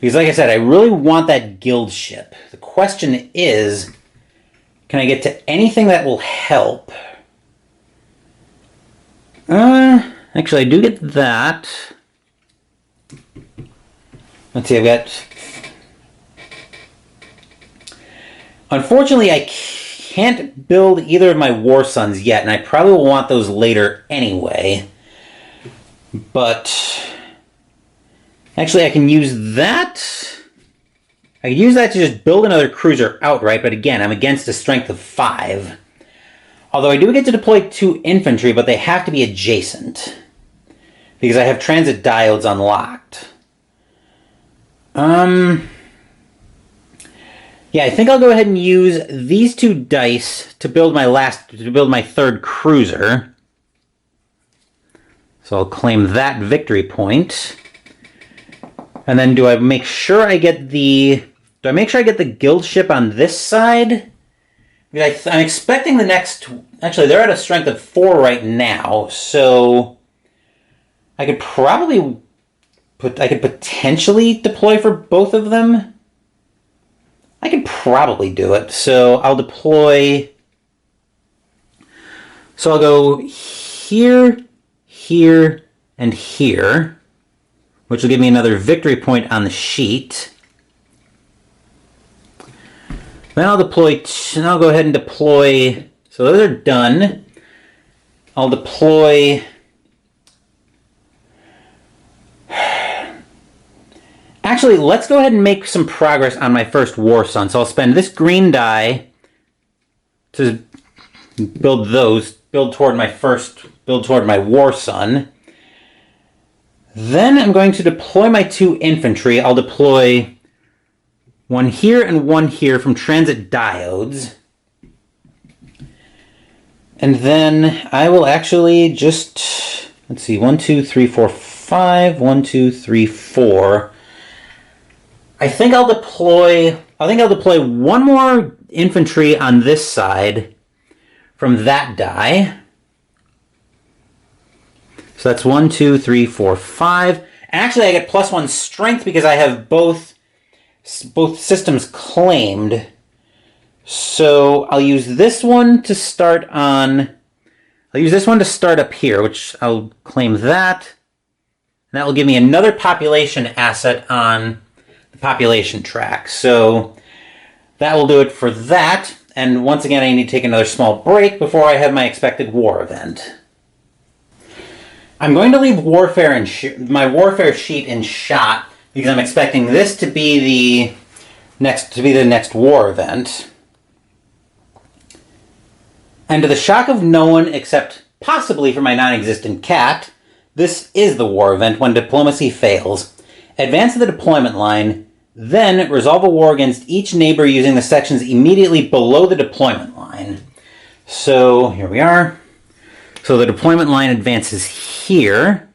[SPEAKER 1] Because like I said, I really want that guild ship. The question is, can I get to anything that will help? Actually, I do get that. Let's see, I've got... Unfortunately, I can't build either of my war suns yet, and I probably will want those later anyway. But actually, I can use that. I can use that to just build another cruiser outright, but again, I'm against a strength of 5. Although I do get to deploy 2 infantry, but they have to be adjacent. Because I have transit diodes unlocked. Yeah, I think I'll go ahead and use these 2 dice to build my 3rd cruiser. So I'll claim that victory point. And then do I make sure I get the guild ship on this side? Because I'm expecting the next... Actually, they're at a strength of 4 right now, so I could probably... I could potentially deploy for both of them. I could probably do it. So I'll deploy... So I'll go here, here, and here, which will give me another victory point on the sheet. Then I'll deploy, and I'll go ahead and deploy, so those are done. I'll deploy, actually Actually, let's go ahead and make some progress on my first War Sun. So I'll spend this green die to build toward my War Sun. Then I'm going to deploy my 2 infantry. I'll deploy one here and one here from transit diodes. And then I will actually just, let's see, 1, 2, 3, 4, 5, 1, 2, 3, 4. I think I'll deploy one more infantry on this side from that die. So that's 1, 2, 3, 4, 5. And actually I get +1 strength because I have both systems claimed. So I'll use this one to start up here, which I'll claim that. And that will give me another population asset on the population track. So that will do it for that. And once again, I need to take another small break before I have my expected war event. I'm going to leave my warfare sheet in shot because I'm expecting this to be the next war event. And to the shock of no one except possibly for my non-existent cat, this is the war event when diplomacy fails. Advance to the deployment line, then resolve a war against each neighbor using the sections immediately below the deployment line. So here we are. So the deployment line advances here.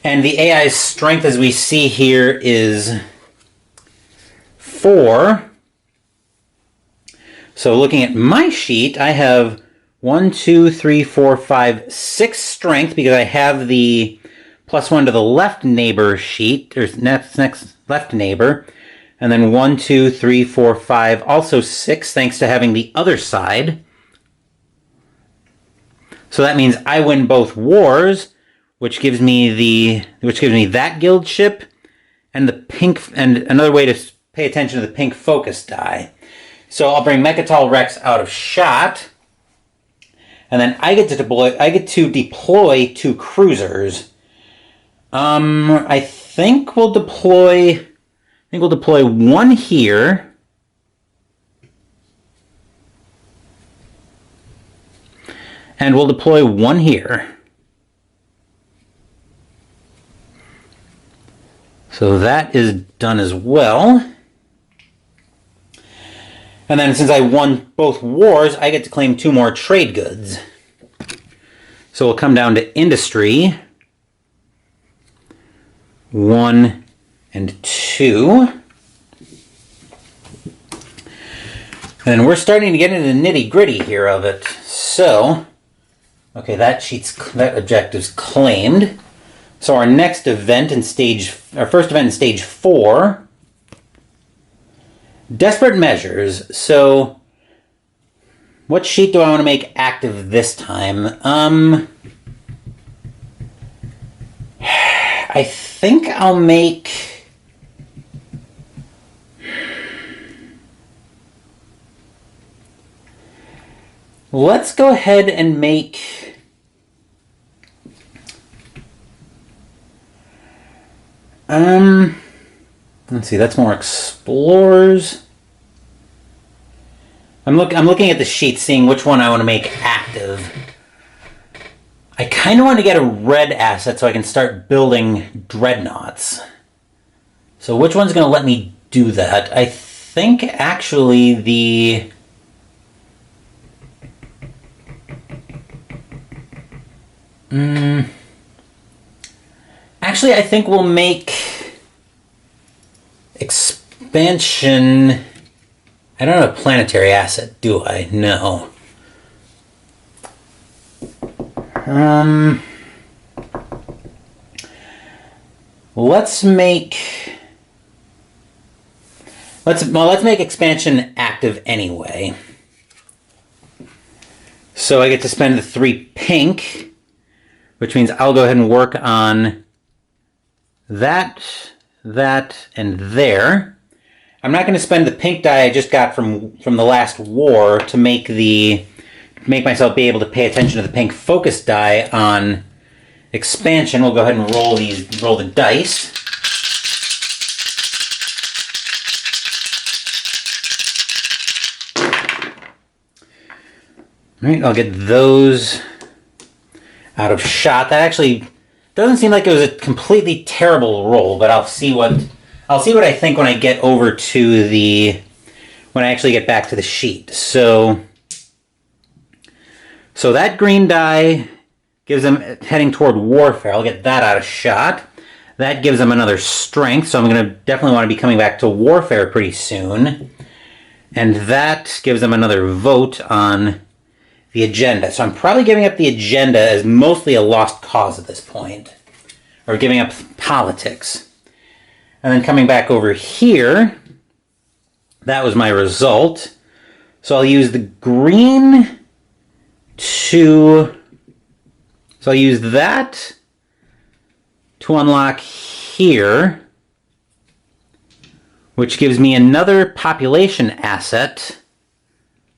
[SPEAKER 1] And the AI's strength, as we see here, is 4. So looking at my sheet, I have 1, 2, 3, 4, 5, 6 strength because I have the +1 to the left neighbor sheet, or next left neighbor. And then 1, 2, 3, 4, 5, also 6 thanks to having the other side. So that means I win both wars, which gives me that guild ship and the pink, and another way to pay attention to the pink focus die. So I'll bring Mechatol Rex out of shot, and then I get to deploy 2 cruisers. I think we'll deploy one here. And we'll deploy one here. So that is done as well. And then since I won both wars, I get to claim 2 more trade goods. So we'll come down to industry. 1 and 2. And we're starting to get into the nitty-gritty here of it. So, okay, that objective's claimed. So our first event in stage 4, desperate measures. So, what sheet do I want to make active this time? I think I'll make... Let's go ahead and make... Let's see, that's more explorers. I'm looking at the sheet, seeing which one I want to make active. I kind of want to get a red asset so I can start building dreadnoughts. So which one's going to let me do that? I think actually the... Actually, I think we'll make expansion... I don't have a planetary asset, do I? No. Let's make expansion active anyway. So I get to spend the 3 pink, which means I'll go ahead and work on that, and there. I'm not going to spend the pink die I just got from the last war to make myself be able to pay attention to the pink focus die on expansion, we'll go ahead and roll the dice. All right, I'll get those out of shot. That actually doesn't seem like it was a completely terrible roll, but I'll see what I think when I get over to when I actually get back to the sheet. So that green die gives them heading toward warfare. I'll get that out of shot. That gives them another strength, so I'm going to definitely want to be coming back to warfare pretty soon. And that gives them another vote on the agenda. So I'm probably giving up the agenda as mostly a lost cause at this point. Or giving up politics. And then coming back over here, that was my result. So I'll use the green to... So I'll use that to unlock here, which gives me another population asset.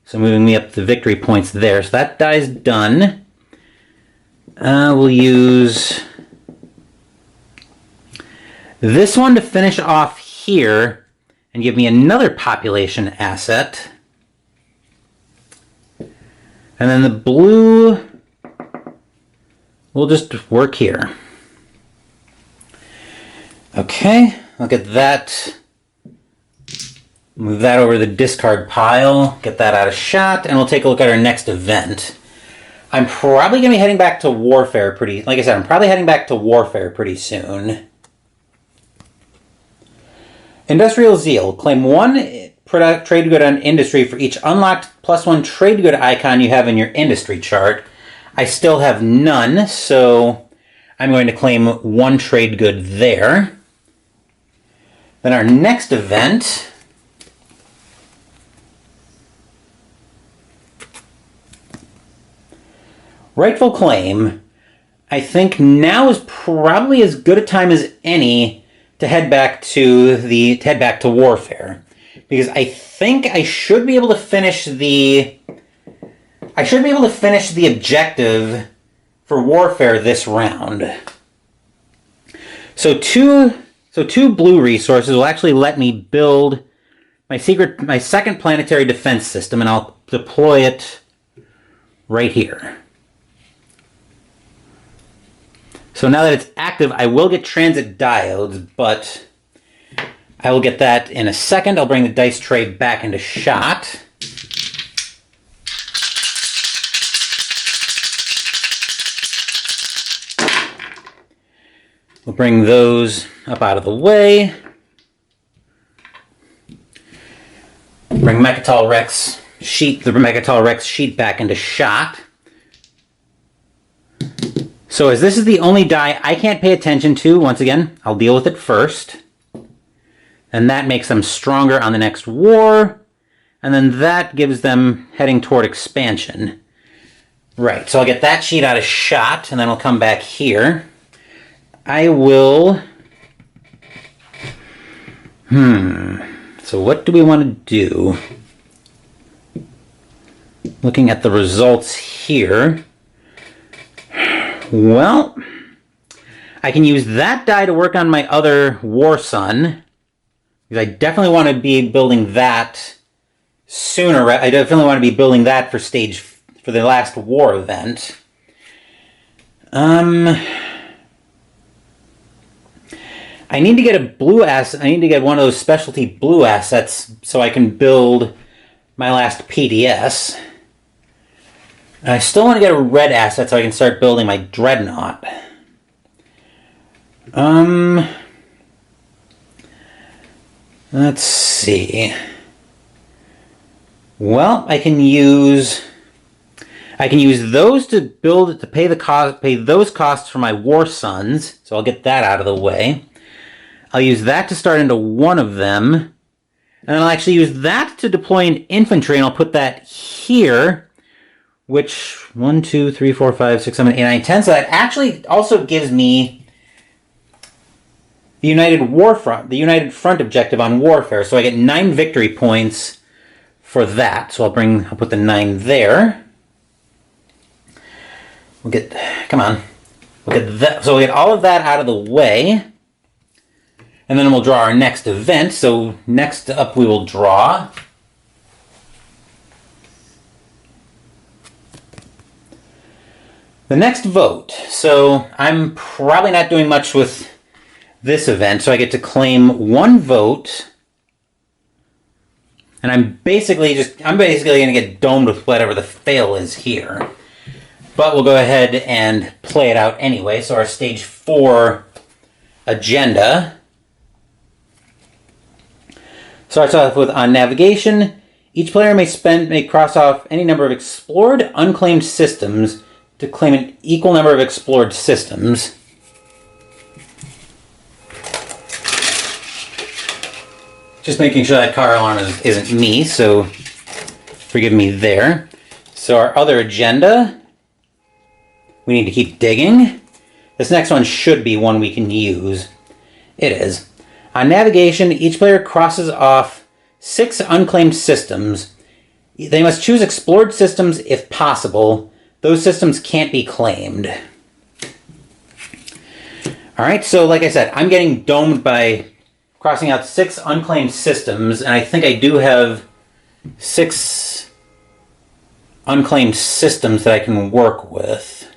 [SPEAKER 1] So moving me up the victory points there. So that die's done. We'll use this one to finish off here and give me another population asset. And then the blue will just work here. Okay, I'll get that. Move that over to the discard pile, get that out of shot, and we'll take a look at our next event. I'm probably going to be heading back to warfare like I said, I'm probably heading back to warfare pretty soon. Industrial Zeal. Claim 1 trade good on industry for each unlocked +1 trade good icon you have in your industry chart. I still have none, so I'm going to claim 1 trade good there. Then our next event... Rightful Claim. I think now is probably as good a time as any to head back to warfare, because I think I should be able to finish the objective for warfare this round. So two blue resources will actually let me build my second planetary defense system, and I'll deploy it right here. So now that it's active, I will get transit diodes, but I will get that in a second. I'll bring the dice tray back into shot. We'll bring those up out of the way. Bring the Mechatol Rex sheet back into shot. So as this is the only die I can't pay attention to, once again, I'll deal with it first. And that makes them stronger on the next war. And then that gives them heading toward expansion. Right, so I'll get that sheet out of shot, and then I'll come back here. I will... So what do we want to do? Looking at the results here... Well, I can use that die to work on my other War Sun, because I definitely want to be building that sooner. I definitely want to be building that for the last war event. I need to get a blue asset. I need to get one of those specialty blue assets so I can build my last PDS. I still want to get a red asset so I can start building my Dreadnought. Let's see. Well, I can use those to pay those costs for my War Suns, so I'll get that out of the way. I'll use that to start into one of them, and then I'll actually use that to deploy an infantry, and I'll put that here. Which, 1, 2, 3, 4, 5, 6, 7, 8, 9, 10. So that actually also gives me the United Front objective on warfare. So I get 9 victory points for that. So I'll put the 9 there. Come on. Look at that. So we'll get all of that out of the way. And then we'll draw our next event. So next up we will draw the next vote. So I'm probably not doing much with this event, so I get to claim one vote. And I'm basically going to get domed with whatever the fail is here. But we'll go ahead and play it out anyway. So our stage 4 agenda starts off with, on navigation, each player may cross off any number of explored unclaimed systems to claim an equal number of explored systems. Just making sure that car alarm isn't me, so forgive me there. So our other agenda, we need to keep digging. This next one should be one we can use. It is. On navigation, each player crosses off 6 unclaimed systems. They must choose explored systems if possible. Those systems can't be claimed. Alright, so like I said, I'm getting domed by crossing out 6 unclaimed systems, and I think I do have 6 unclaimed systems that I can work with.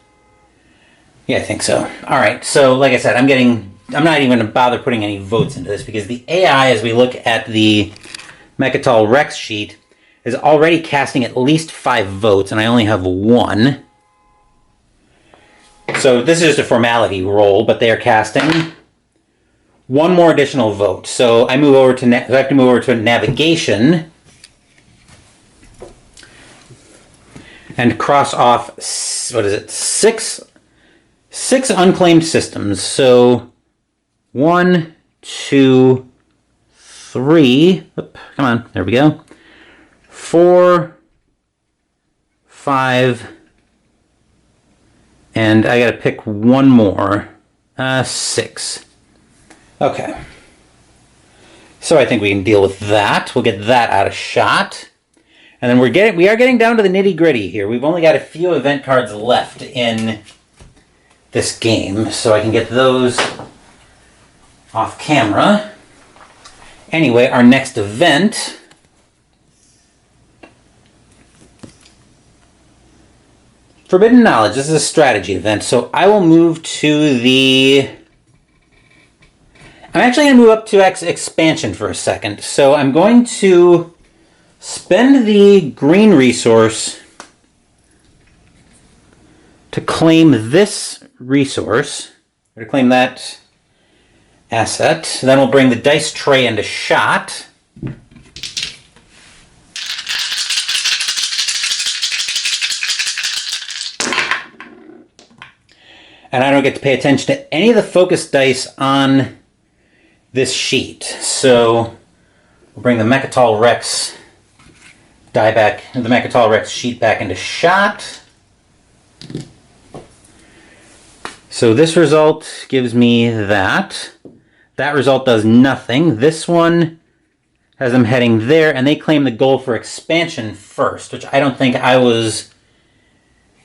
[SPEAKER 1] Yeah, I think so. Alright, so like I said, I'm not even going to bother putting any votes into this because the AI, as we look at the Mechatol Rex sheet, is already casting at least 5 votes, and I only have 1. So this is just a formality roll, but they are casting 1 more additional vote. So I move over to I have to move over to navigation and cross off, what is it, 6 unclaimed systems. So 1, 2, 3. Oop, come on, there we go. 4, 5, and I gotta pick 1 more. 6. Okay. So I think we can deal with that. We'll get that out of shot. And then we are getting down to the nitty-gritty here. We've only got a few event cards left in this game, so I can get those off camera. Anyway, our next event Forbidden Knowledge. This is a strategy event, so I will move to the... I'm actually going to move up to expansion for a second. So I'm going to spend the green resource to claim this resource, or to claim that asset. Then we'll bring the dice tray into shot. And I don't get to pay attention to any of the focus dice on this sheet. So we'll bring the Mechatol Rex die back, the Mechatol Rex sheet back into shot. So this result gives me that. That result does nothing. This one has them heading there, and they claim the goal for expansion first, which I don't think I was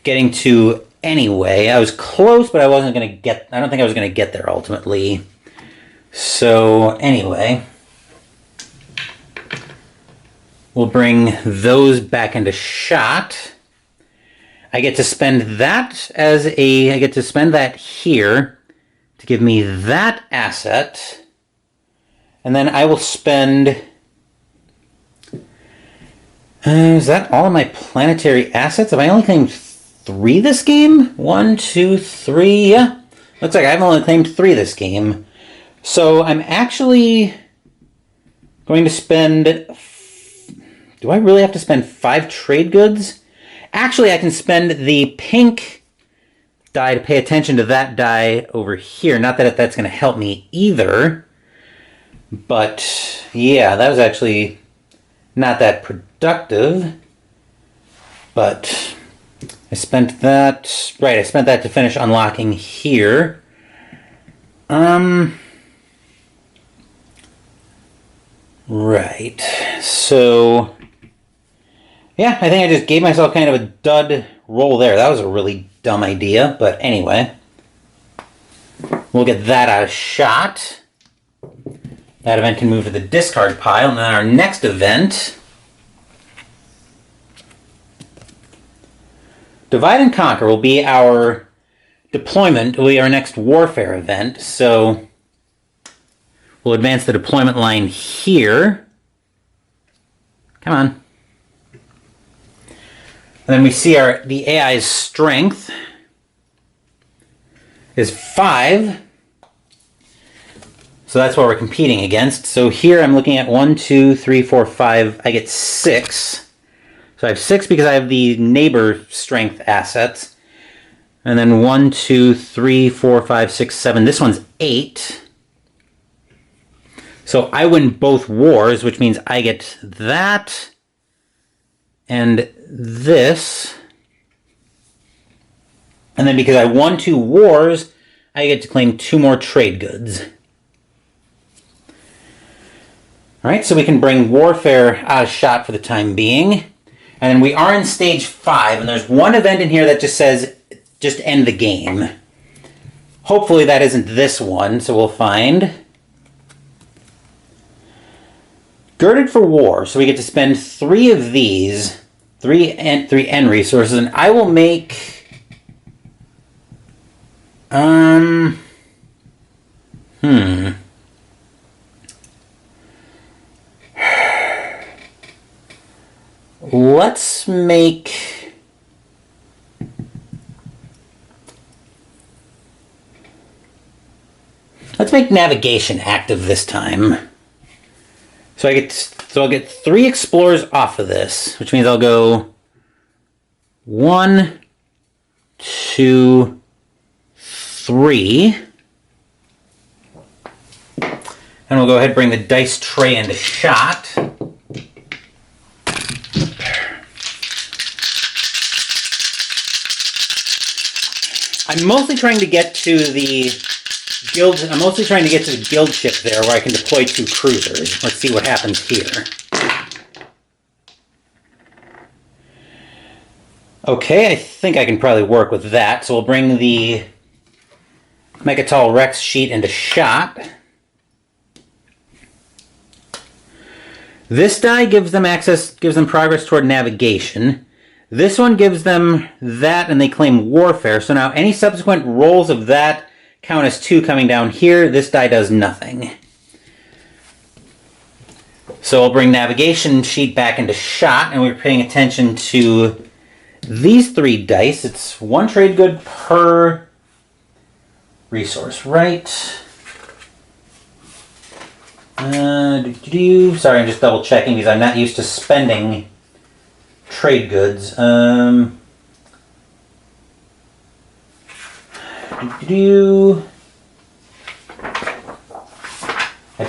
[SPEAKER 1] getting to anyway. I was close, but I wasn't going to get... I don't think I was going to get there ultimately. So anyway, we'll bring those back into shot. I get to spend that as a... I get to spend that here to give me that asset. And then I will spend... is that all of my planetary assets? Have I only claimed 3 this game? 1, 2, 3. Yeah. Looks like I've only claimed 3 this game. So I'm actually going to spend... Do I really have to spend 5 trade goods? Actually, I can spend the pink die to pay attention to that die over here. Not that that's going to help me either. But yeah, that was actually not that productive. But I spent that... Right, I spent that to finish unlocking here. Right, so yeah, I think I just gave myself kind of a dud roll there. That was a really dumb idea, but anyway. We'll get that out of shot. That event can move to the discard pile. And then our next event, Divide and Conquer, will be our deployment, will be our next warfare event. So we'll advance the deployment line here. Come on. And then we see the AI's strength is 5. So that's what we're competing against. So here I'm looking at 1, 2, 3, 4, 5. I get 6. So I have 6 because I have the neighbor strength assets. And then 1, 2, 3, 4, 5, 6, 7. This one's 8. So I win both wars, which means I get that and this. And then because I won 2 wars, I get to claim 2 more trade goods. Alright, so we can bring warfare out of shot for the time being. And then we are in stage 5, and there's one event in here that just says, just end the game. Hopefully that isn't this one, so we'll find. Girded for War, so we get to spend 3 of these, 3 N resources, and I will make... Let's make... navigation active this time. So I'll get 3 explorers off of this, which means I'll go 1, 2, 3. And we'll go ahead and bring the dice tray into shot. I'm mostly trying to get to the guild. I'm mostly trying to get to the guild ship there where I can deploy 2 cruisers. Let's see what happens here. Okay, I think I can probably work with that. So we'll bring the Megatol Rex sheet into shot. This die gives them progress toward navigation. This one gives them that, and they claim warfare. So now any subsequent rolls of that count as 2 coming down here. This die does nothing. So I'll bring navigation sheet back into shot, and we're paying attention to these 3 dice. It's 1 trade good per resource, right? Sorry, I'm just double checking because I'm not used to spending trade goods. I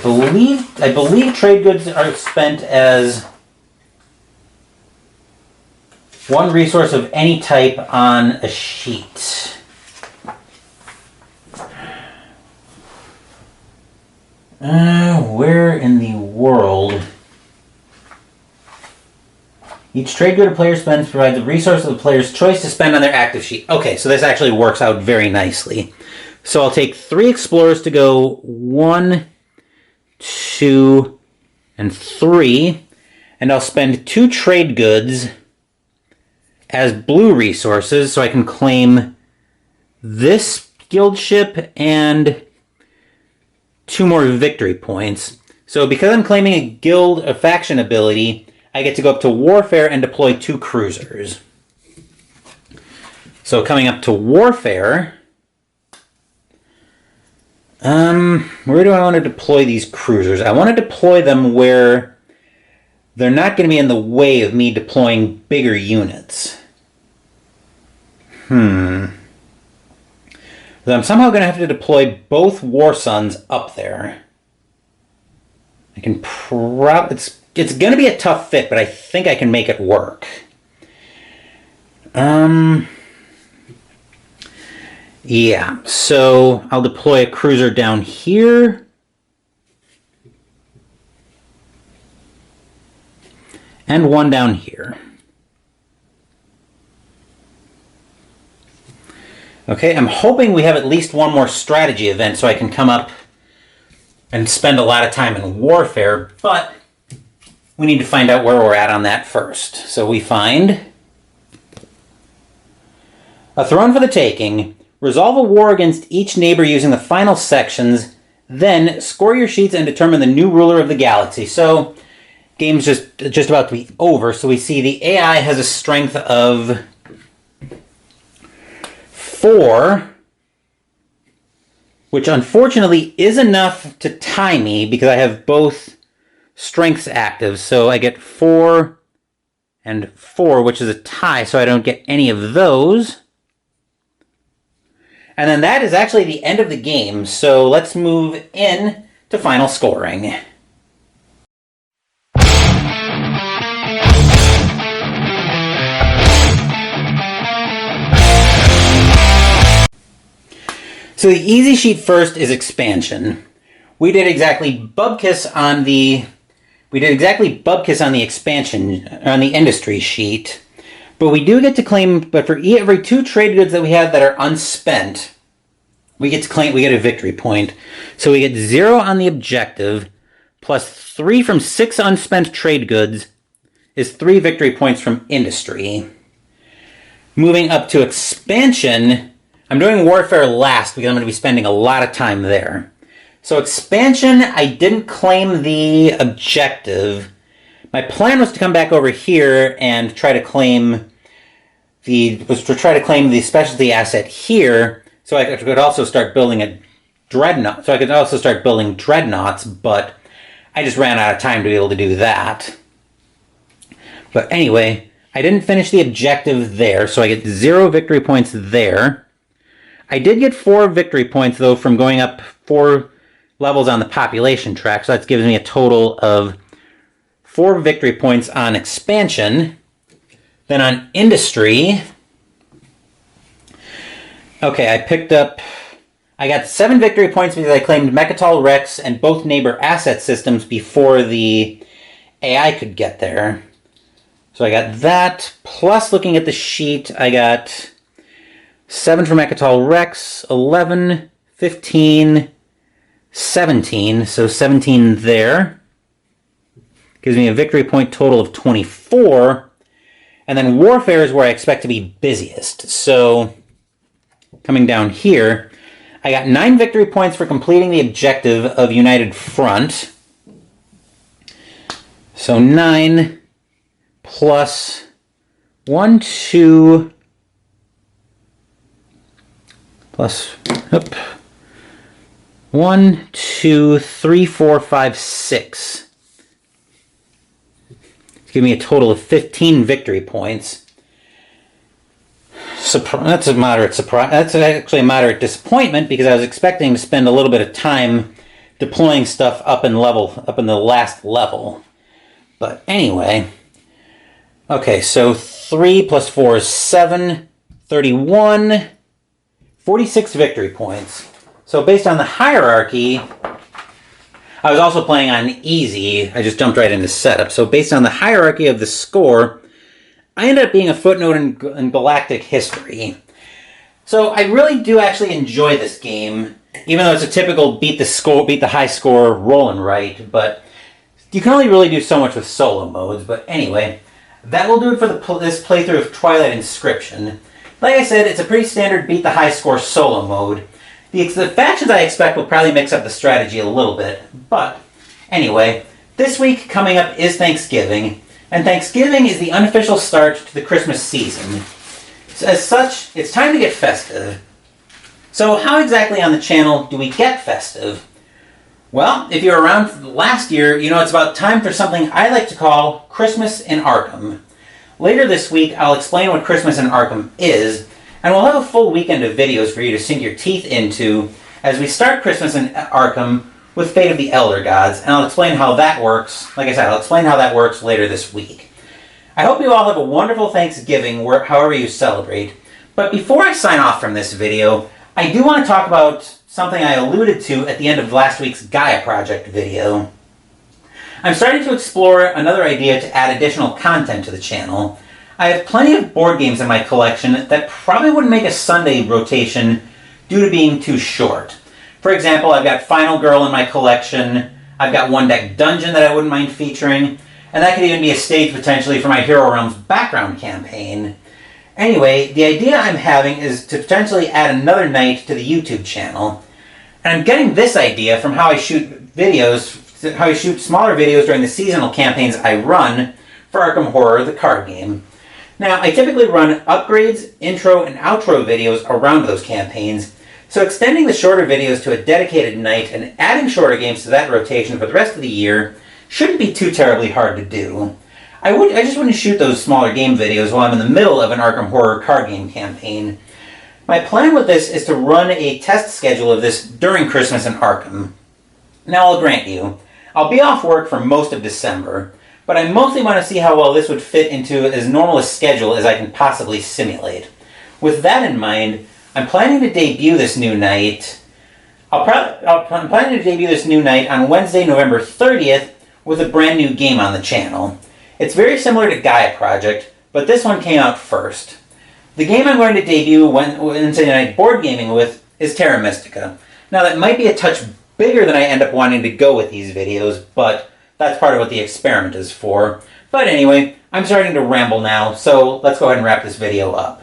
[SPEAKER 1] believe trade goods are spent as 1 resource of any type on a sheet. Where in the world? Each trade good a player spends provides a resource of the player's choice to spend on their active sheet. Okay, so this actually works out very nicely. So I'll take 3 explorers to go 1, 2, and 3, and I'll spend 2 trade goods as blue resources so I can claim this guild ship and 2 more victory points. So because I'm claiming a faction ability, I get to go up to warfare and deploy 2 cruisers. So coming up to warfare, where do I want to deploy these cruisers? I want to deploy them where they're not going to be in the way of me deploying bigger units. I'm somehow going to have to deploy both War Suns up there. I can it's going to be a tough fit, but I think I can make it work. Yeah, so I'll deploy a cruiser down here. And 1 down here. Okay, I'm hoping we have at least one more strategy event so I can come up and spend a lot of time in warfare, but we need to find out where we're at on that first. So we find a throne for the taking, resolve a war against each neighbor using the final sections, then score your sheets and determine the new ruler of the galaxy. So game's just about to be over, so we see the AI has a strength of 4, which unfortunately is enough to tie me because I have both strengths active. So I get 4 and 4, which is a tie, so I don't get any of those. And then that is actually the end of the game, so let's move in to final scoring. So the easy sheet first is expansion. We did exactly bubkiss on the expansion on the industry sheet, but we do get to claim. But for every 2 trade goods that we have that are unspent, we get a victory point. So we get 0 on the objective, plus 3 from 6 unspent trade goods is 3 victory points from industry. Moving up to expansion. I'm doing warfare last because I'm going to be spending a lot of time there. So expansion, I didn't claim the objective. My plan was to come back over here and try to claim the specialty asset here, so I could also start building a dreadnought. So I could also start building dreadnoughts, but I just ran out of time to be able to do that. But anyway, I didn't finish the objective there, so I get 0 victory points there. I did get 4 victory points, though, from going up 4 levels on the population track, so that gives me a total of 4 victory points on expansion. Then on industry, okay, I got 7 victory points because I claimed Mechatol Rex and both neighbor asset systems before the AI could get there. So I got that, plus looking at the sheet, I got 7 for Mechatol Rex, 11, 15, 17, so 17 there. Gives me a victory point total of 24. And then warfare is where I expect to be busiest. So coming down here, I got 9 victory points for completing the objective of United Front. So 9 plus 1, 2... plus 1, 2, 3, 4, 5, 6. Give me a total of 15 victory points. That's a moderate surprise. That's actually a moderate disappointment because I was expecting to spend a little bit of time deploying stuff up in the last level. But anyway, okay. So 3 plus 4 is 7, 31. 46 victory points. So based on the hierarchy, I was also playing on easy. I just jumped right into setup. So based on the hierarchy of the score, I ended up being a footnote in galactic history. So I really do actually enjoy this game, even though it's a typical beat the high score, roll and write. But you can only really do so much with solo modes. But anyway, that will do it for this playthrough of Twilight Inscription. Like I said, it's a pretty standard beat the high score solo mode. The factions I expect will probably mix up the strategy a little bit. But anyway, this week coming up is Thanksgiving. And Thanksgiving is the unofficial start to the Christmas season. So as such, it's time to get festive. So how exactly on the channel do we get festive? Well, if you're around last year, you know it's about time for something I like to call Christmas in Arkham. Later this week, I'll explain what Christmas in Arkham is, and we'll have a full weekend of videos for you to sink your teeth into as we start Christmas in Arkham with Fate of the Elder Gods, and I'll explain how that works. Like I said, I'll explain how that works later this week. I hope you all have a wonderful Thanksgiving, however you celebrate. But before I sign off from this video, I do want to talk about something I alluded to at the end of last week's Gaia Project video. I'm starting to explore another idea to add additional content to the channel. I have plenty of board games in my collection that probably wouldn't make a Sunday rotation due to being too short. For example, I've got Final Girl in my collection, I've got One Deck Dungeon that I wouldn't mind featuring, and that could even be a stage potentially for my Hero Realms background campaign. Anyway, the idea I'm having is to potentially add another night to the YouTube channel. And I'm getting this idea from how I shoot smaller videos during the seasonal campaigns I run for Arkham Horror, the card game. Now, I typically run upgrades, intro, and outro videos around those campaigns, so extending the shorter videos to a dedicated night and adding shorter games to that rotation for the rest of the year shouldn't be too terribly hard to do. I just wouldn't shoot those smaller game videos while I'm in the middle of an Arkham Horror card game campaign. My plan with this is to run a test schedule of this during Christmas in Arkham. Now, I'll grant you, I'll be off work for most of December, but I mostly want to see how well this would fit into as normal a schedule as I can possibly simulate. With that in mind, I'm planning to debut this new night. I'm planning to debut this new night on Wednesday, November 30th, with a brand new game on the channel. It's very similar to Gaia Project, but this one came out first. The game I'm going to debut Wednesday night board gaming with is Terra Mystica. Now, that might be a touch bigger than I end up wanting to go with these videos, but that's part of what the experiment is for. But anyway, I'm starting to ramble now, so let's go ahead and wrap this video up.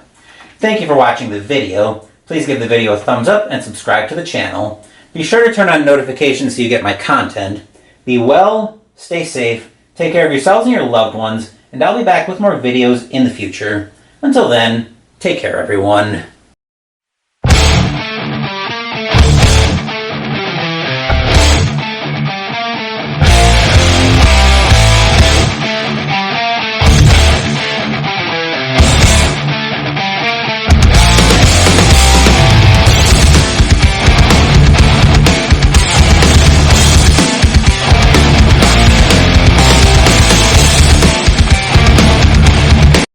[SPEAKER 1] Thank you for watching the video. Please give the video a thumbs up and subscribe to the channel. Be sure to turn on notifications so you get my content. Be well, stay safe, take care of yourselves and your loved ones, and I'll be back with more videos in the future. Until then, take care, everyone.